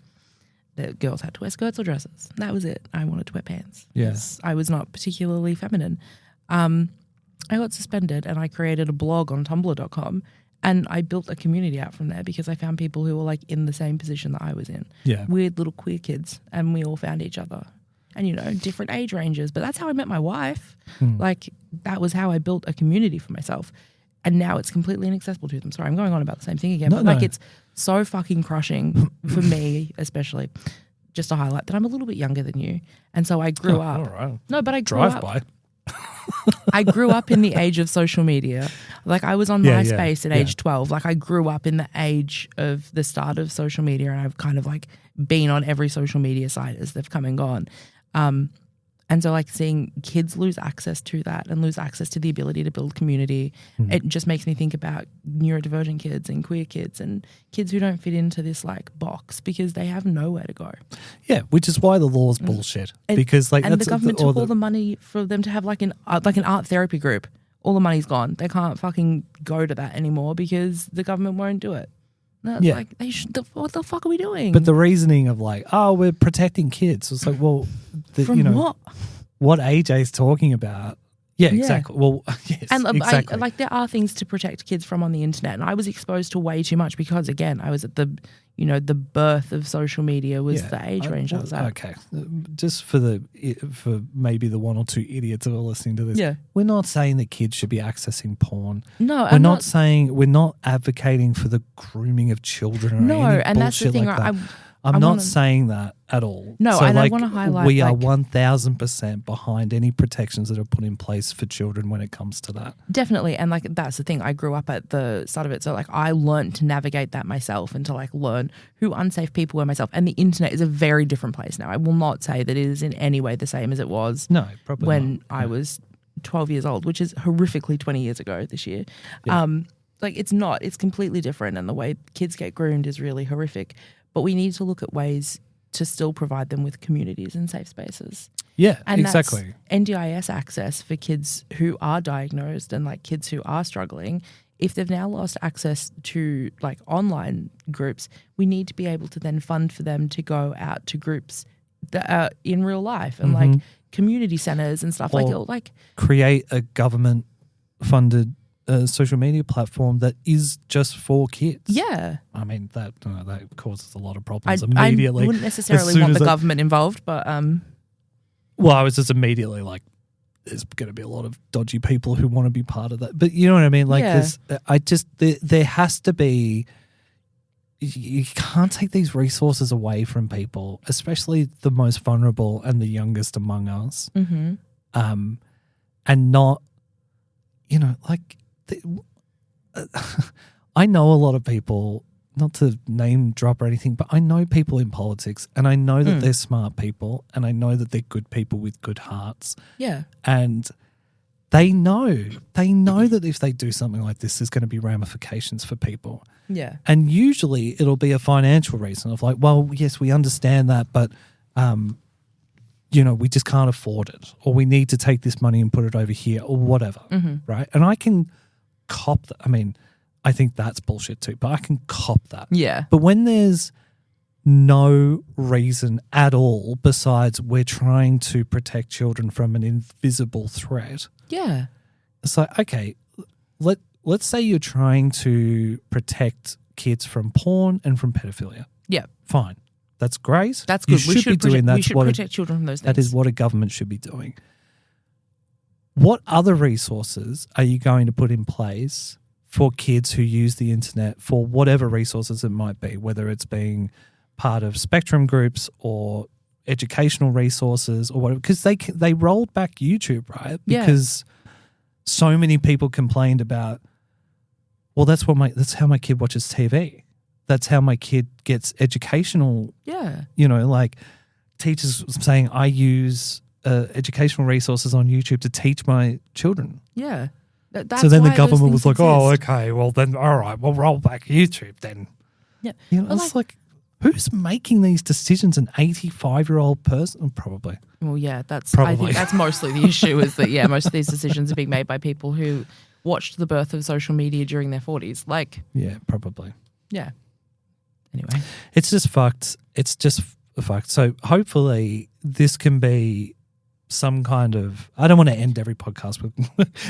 The girls had to wear skirts or dresses. That was it. I wanted to wear pants. Yes, I was not particularly feminine. I got suspended and I created a blog on tumblr.com and I built a community out from there because I found people who were like in the same position that I was in. Yeah. Weird little queer kids, and we all found each other. And, different age ranges. But that's how I met my wife. Like, that was how I built a community for myself. And now it's completely inaccessible to them. Sorry, I'm going on about the same thing again. No, but, it's so fucking crushing for me, especially, just to highlight that I'm a little bit younger than you. And so I grew up. All right. No, but I grew Drive up. by. I grew up in the age of social media. Like, I was on MySpace at age 12. Like, I grew up in the age of the start of social media, and I've kind of like been on every social media site as they've come and gone. And so like seeing kids lose access to that and lose access to the ability to build community, it just makes me think about neurodivergent kids and queer kids and kids who don't fit into this like box because they have nowhere to go. Yeah, which is why the law's bullshit. Because like the government took all the money for them to have like an art therapy group. All the money's gone. They can't fucking go to that anymore because the government won't do it. No, it's like they should. What the fuck are we doing? But the reasoning of like, oh, we're protecting kids. It's like, well, From what AJ's talking about. Yeah, exactly. Well, yes, and exactly. like there are things to protect kids from on the internet, and I was exposed to way too much because again, I was at the birth of social media was the age range I was at. Okay, just for maybe the one or two idiots who are listening to this. Yeah, we're not saying that kids should be accessing porn. No, we're not advocating for the grooming of children. Or any and that's the thing. Like that. I'm not saying that at all. No, so and like, I want to highlight we are 1000% behind any protections that are put in place for children when it comes to that. Definitely, and like that's the thing. I grew up at the start of it, so like I learned to navigate that myself and to like learn who unsafe people were myself. And the internet is a very different place now. I will not say that it is in any way the same as it was. No, probably when not. I was 12 years old, which is horrifically 20 years ago this year. Yeah. Like it's not. It's completely different, and the way kids get groomed is really horrific. But we need to look at ways to still provide them with communities and safe spaces. Yeah, and exactly. That's NDIS access for kids who are diagnosed and like kids who are struggling. If they've now lost access to like online groups, we need to be able to then fund for them to go out to groups that are in real life and like community centers and stuff like create a government funded social media platform that is just for kids. Yeah. I mean, that causes a lot of problems immediately. I wouldn't necessarily want the government involved, but... Well, I was just immediately like, there's going to be a lot of dodgy people who want to be part of that. But you know what I mean? Like, there has to be... You can't take these resources away from people, especially the most vulnerable and the youngest among us. And not, like... I know a lot of people, not to name drop or anything, but I know people in politics and I know that they're smart people and I know that they're good people with good hearts. Yeah. And they know that if they do something like this, there's going to be ramifications for people. Yeah. And usually it'll be a financial reason of like, well, yes, we understand that, but, we just can't afford it or we need to take this money and put it over here or whatever, right? And I can cop that. I mean, I think that's bullshit too, but I can cop that. Yeah. But when there's no reason at all besides we're trying to protect children from an invisible threat. Yeah. It's like, okay, let's say you're trying to protect kids from porn and from pedophilia. Yeah. Fine. That's great. That's good. We should be doing that. We should protect children from those things. That is what a government should be doing. What other resources are you going to put in place for kids who use the internet for whatever resources it might be, whether it's being part of spectrum groups or educational resources or whatever? Because they rolled back YouTube, right? Because so many people complained about Well, that's how my kid watches TV. That's how my kid gets educational. Yeah. Like teachers saying I use educational resources on YouTube to teach my children. Yeah. That's so then the why government those was like, things oh, exist. okay, well then, all right, we'll roll back YouTube then. Yeah. It's like, who's making these decisions? An 85-year-old person? Probably. Well, yeah, I Probably. think that's mostly the issue is that, yeah, most of these decisions are being made by people who watched the birth of social media during their 40s. Like, Yeah, probably. yeah. Anyway. It's just fucked. It's just fucked. So hopefully this can be some kind of, I don't want to end every podcast with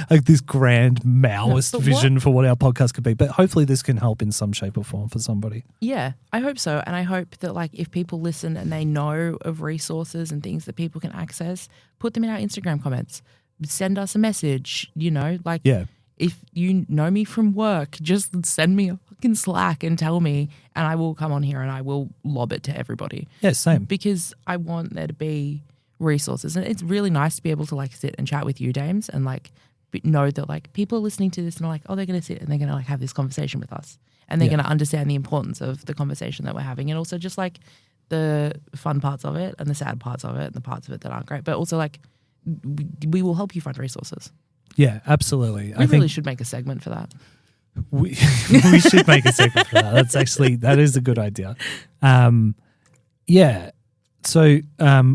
like this grand Maoist vision for what our podcast could be, but hopefully this can help in some shape or form for somebody. Yeah, I hope so. And I hope that like if people listen and they know of resources and things that people can access, put them in our Instagram comments. Send us a message, like if you know me from work, just send me a fucking Slack and tell me and I will come on here and I will lob it to everybody. Yeah, same. Because I want there to be resources. And it's really nice to be able to like sit and chat with you, Dames, and like know that like people are listening to this and are like, oh, they're going to sit and they're going to like have this conversation with us and they're going to understand the importance of the conversation that we're having, and also just like the fun parts of it and the sad parts of it and the parts of it that aren't great, but also like we will help you find resources. Yeah, absolutely. I really should make a segment for that. We should make a segment for that. That is a good idea. Yeah. So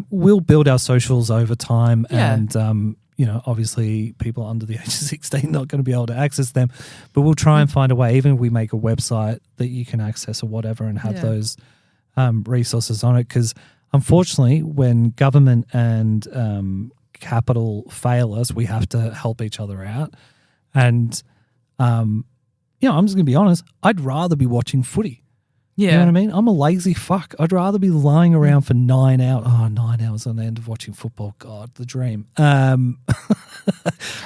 we'll build our socials over time, and obviously people under the age of 16 not going to be able to access them, but we'll try and find a way. Even if we make a website that you can access or whatever, and have those resources on it, because unfortunately, when government and capital fail us, we have to help each other out. And I'm just going to be honest. I'd rather be watching footy. Yeah. You know what I mean? I'm a lazy fuck. I'd rather be lying around for 9 hours. Oh, 9 hours on the end of watching football. God, the dream. I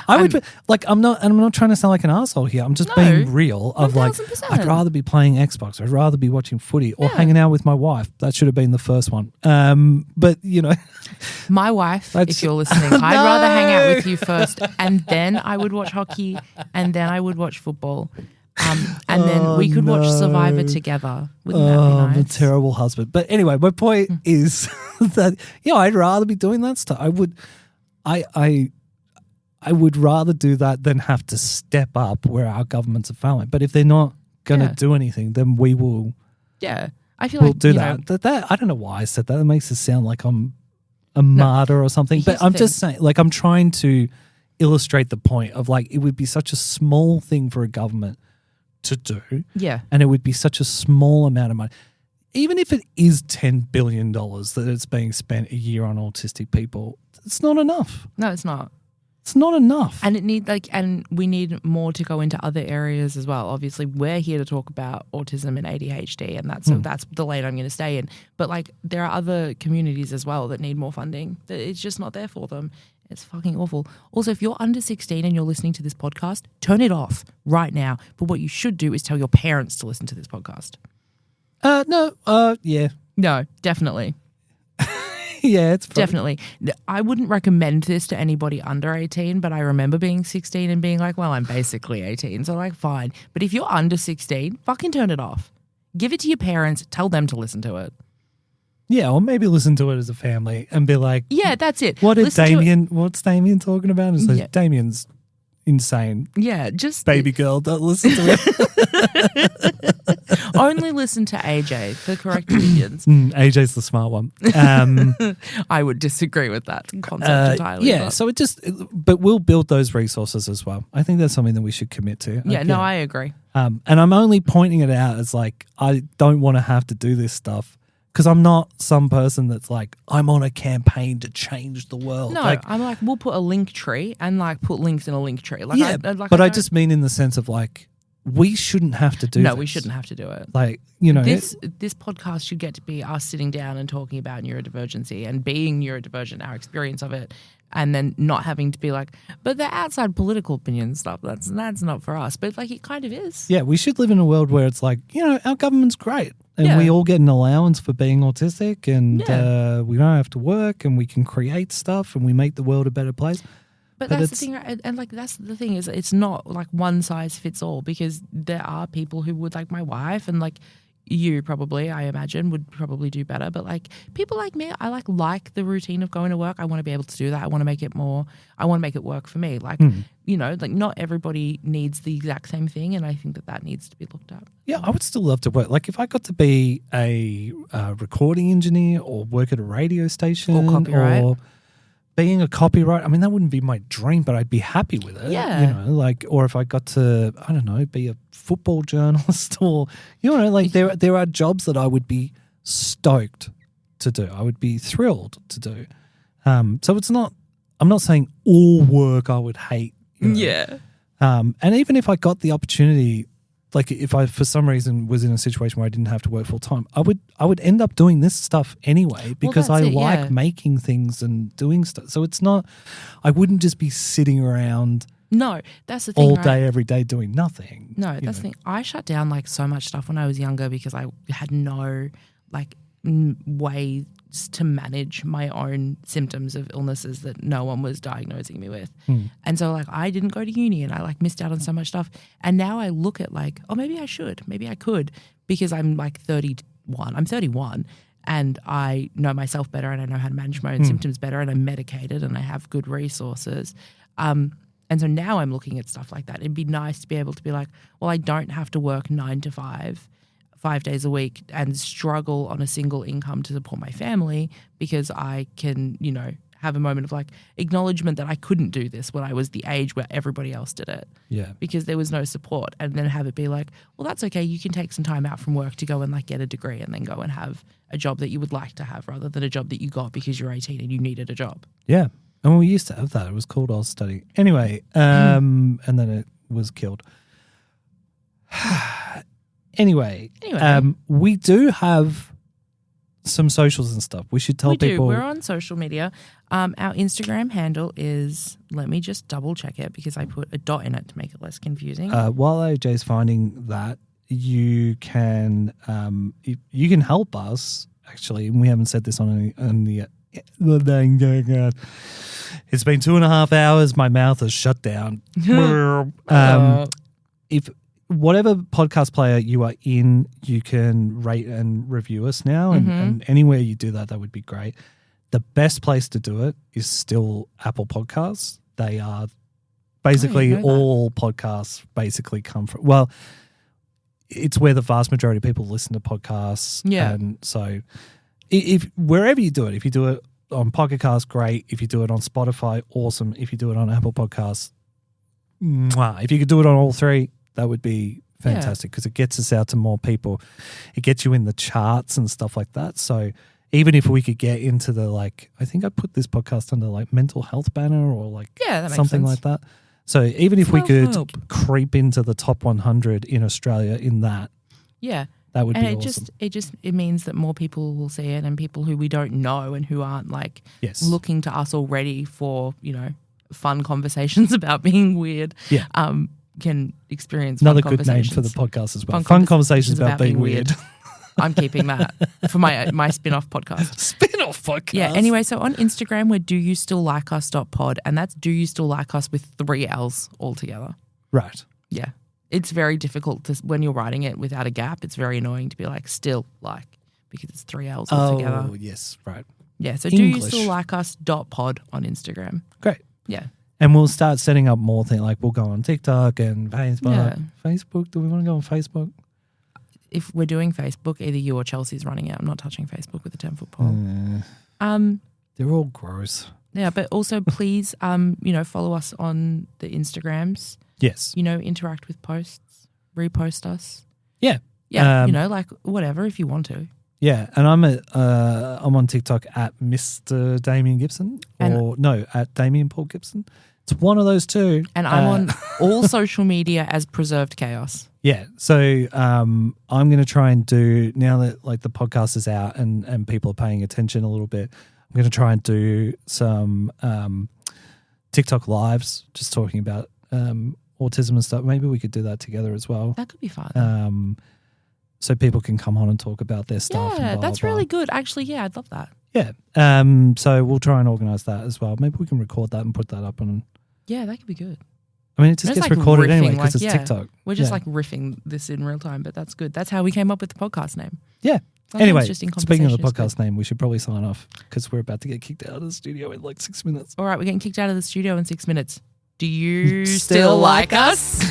would be, like, I'm not trying to sound like an asshole here. I'm just being real of 1000%. like, I'd rather be playing Xbox. I'd rather be watching footy or hanging out with my wife. That should have been the first one. But my wife, if you're listening, I'd rather hang out with you first, and then I would watch hockey, and then I would watch football. And then we could watch Survivor together. Wouldn't that be nice? I'm a terrible husband. But anyway, my point is that I'd rather be doing that stuff. I would rather do that than have to step up where our governments are failing. But if they're not going to do anything, then we will. Yeah, I feel we'll like do that. That. I don't know why I said that. It makes it sound like I'm a martyr or something. But I'm just saying, like, I'm trying to illustrate the point of like it would be such a small thing for a government to do. Yeah. And it would be such a small amount of money. Even if it is $10 billion that it's being spent a year on autistic people, it's not enough. No, it's not. It's not enough. And and we need more to go into other areas as well. Obviously, we're here to talk about autism and ADHD, and that's the lane I'm going to stay in. But like, there are other communities as well that need more funding. It's just not there for them. It's fucking awful. Also, if you're under 16 and you're listening to this podcast, turn it off right now. But what you should do is tell your parents to listen to this podcast. Yeah. No, definitely. Yeah, it's funny. Definitely. I wouldn't recommend this to anybody under 18, but I remember being 16 and being like, well, I'm basically 18, so like, fine. But if you're under 16, fucking turn it off. Give it to your parents. Tell them to listen to it. Yeah, or maybe listen to it as a family and be like, yeah, that's it. What's Damien talking about? It's like, Damien's insane. Yeah, just baby girl, don't listen to it. Only listen to AJ for correct opinions. AJ's the smart one. I would disagree with that concept entirely. Yeah, so but we'll build those resources as well. I think that's something that we should commit to. Yeah, no, I agree. And I'm only pointing it out as like, I don't want to have to do this stuff. Because I'm not some person that's like, I'm on a campaign to change the world. No, I'm like, we'll put a link tree and like put links in a link tree. Like, yeah, I just mean in the sense of like, we shouldn't have to do this. No, we shouldn't have to do it. Like, This podcast should get to be us sitting down and talking about neurodivergency and being neurodivergent, our experience of it, and then not having to be like, but the outside political opinion stuff, that's not for us. But like, it kind of is. Yeah, we should live in a world where it's like, our government's great. And we all get an allowance for being autistic, and we don't have to work, and we can create stuff, and we make the world a better place. But that's the thing, right? And like that's the thing is it's not like one size fits all, because there are people who would, like my wife and like you probably, I imagine, would probably do better. But like people like me, I like the routine of going to work. I want to be able to do that. I want to make it work for me. Like, you know, like not everybody needs the exact same thing. And I think that needs to be looked at. Yeah, I would still love to work. Like if I got to be a recording engineer or work at a radio station or copyright. Or being a copyright, I mean, that wouldn't be my dream, but I'd be happy with it. Yeah. You know, like, or if I got to, I don't know, be a football journalist or, you know, like there are jobs that I would be stoked to do. I would be thrilled to do. So it's not, I'm not saying all work I would hate. You know? Yeah. And even if I got the opportunity, like if I for some reason was in a situation where I didn't have to work full time, I would end up doing this stuff anyway because I like making things and doing stuff. So it's not, I wouldn't just be sitting around. No, that's the thing. All day, every day doing nothing. No, that's the thing. I shut down like so much stuff when I was younger because I had no like ways to manage my own symptoms of illnesses that no one was diagnosing me with. And so like I didn't go to uni and I like missed out on so much stuff. And now I look at like, oh, maybe I should, maybe I could, because I'm like 31. I'm 31 and I know myself better and I know how to manage my own symptoms better and I'm medicated and I have good resources. And so now I'm looking at stuff like that. It'd be nice to be able to be like, well, I don't have to work 9 to 5 days a week and struggle on a single income to support my family, because I can, you know, have a moment of like acknowledgement that I couldn't do this when I was the age where everybody else did it. Yeah. Because there was no support, and then have it be like, well, that's okay. You can take some time out from work to go and like get a degree and then go and have a job that you would like to have rather than a job that you got because you're 18 and you needed a job. Yeah. And we used to have that. It was called Oz Study. Anyway, and then it was killed. Anyway, we do have some socials and stuff. We should tell people. We're on social media. Our Instagram handle is, let me just double check it because I put a dot in it to make it less confusing. While AJ's finding that, you can help us, actually, and we haven't said this on the it's been 2.5 hours. My mouth is shut down. If whatever podcast player you are in, you can rate and review us now, and anywhere you do that, that would be great. The best place to do it is still Apple Podcasts. They are basically all podcasts basically come from. Well, it's where the vast majority of people listen to podcasts. Yeah, and so if wherever you do it, if you do it on Pocket Cast, great. If you do it on Spotify, awesome. If you do it on Apple Podcasts, mwah. If you could do it on all three, that would be fantastic because it gets us out to more people. It gets you in the charts and stuff like that. So even if we could get into the like, I think I put this podcast under like mental health banner or like that makes something sense. like that. So even if we could creep into the top 100 in Australia in that, that would be awesome. It means that more people will see it, and people who we don't know and who aren't like looking to us already for, you know, fun conversations about being weird. Yeah. Can experience another fun good name for the podcast as well. Fun conversations about being weird. I'm keeping that for my spin-off podcast. Spin-off podcast. Yeah. Anyway, so on Instagram we're Do You Still Like Us.pod, and that's Do You Still Like Us with 3 L's altogether. Right. Yeah. It's very difficult to, when you're writing it without a gap, it's very annoying to be like still like, because it's 3 L's altogether. Oh, yes, right. Yeah. So Do You Still Like Us.pod on Instagram. Great. Yeah. And we'll start setting up more things, like we'll go on TikTok and Facebook. Yeah. Facebook, do we want to go on Facebook? If we're doing Facebook, either you or Chelsea's running out. I'm not touching Facebook with a 10-foot pole. They're all gross. Yeah, but also please, follow us on the Instagrams. Yes. You know, interact with posts, repost us. Yeah. Yeah, like whatever if you want to. Yeah, and I'm on TikTok at Mr. Damien Gibson at Damien Paul Gibson. It's one of those two. And I'm on all social media as Preserved Chaos. Yeah, so I'm going to try and do, now that like the podcast is out and people are paying attention a little bit, I'm going to try and do some TikTok lives just talking about autism and stuff. Maybe we could do that together as well. That could be fun. So people can come on and talk about their stuff. Yeah, that's really good. Actually, yeah, I'd love that. Yeah. So we'll try and organise that as well. Maybe we can record that and put that up on Yeah, that could be good. I mean, it just And it's gets like recorded anyway riffing, because like, it's yeah. TikTok. We're just Yeah. like riffing this in real time, but that's good. That's how we came up with the podcast name. Yeah. Sometimes Anyway, just in speaking of the conversation is podcast name, we should probably sign off because we're about to get kicked out of the studio in like 6 minutes. All right, we're getting kicked out of the studio in 6 minutes. Do you still like us?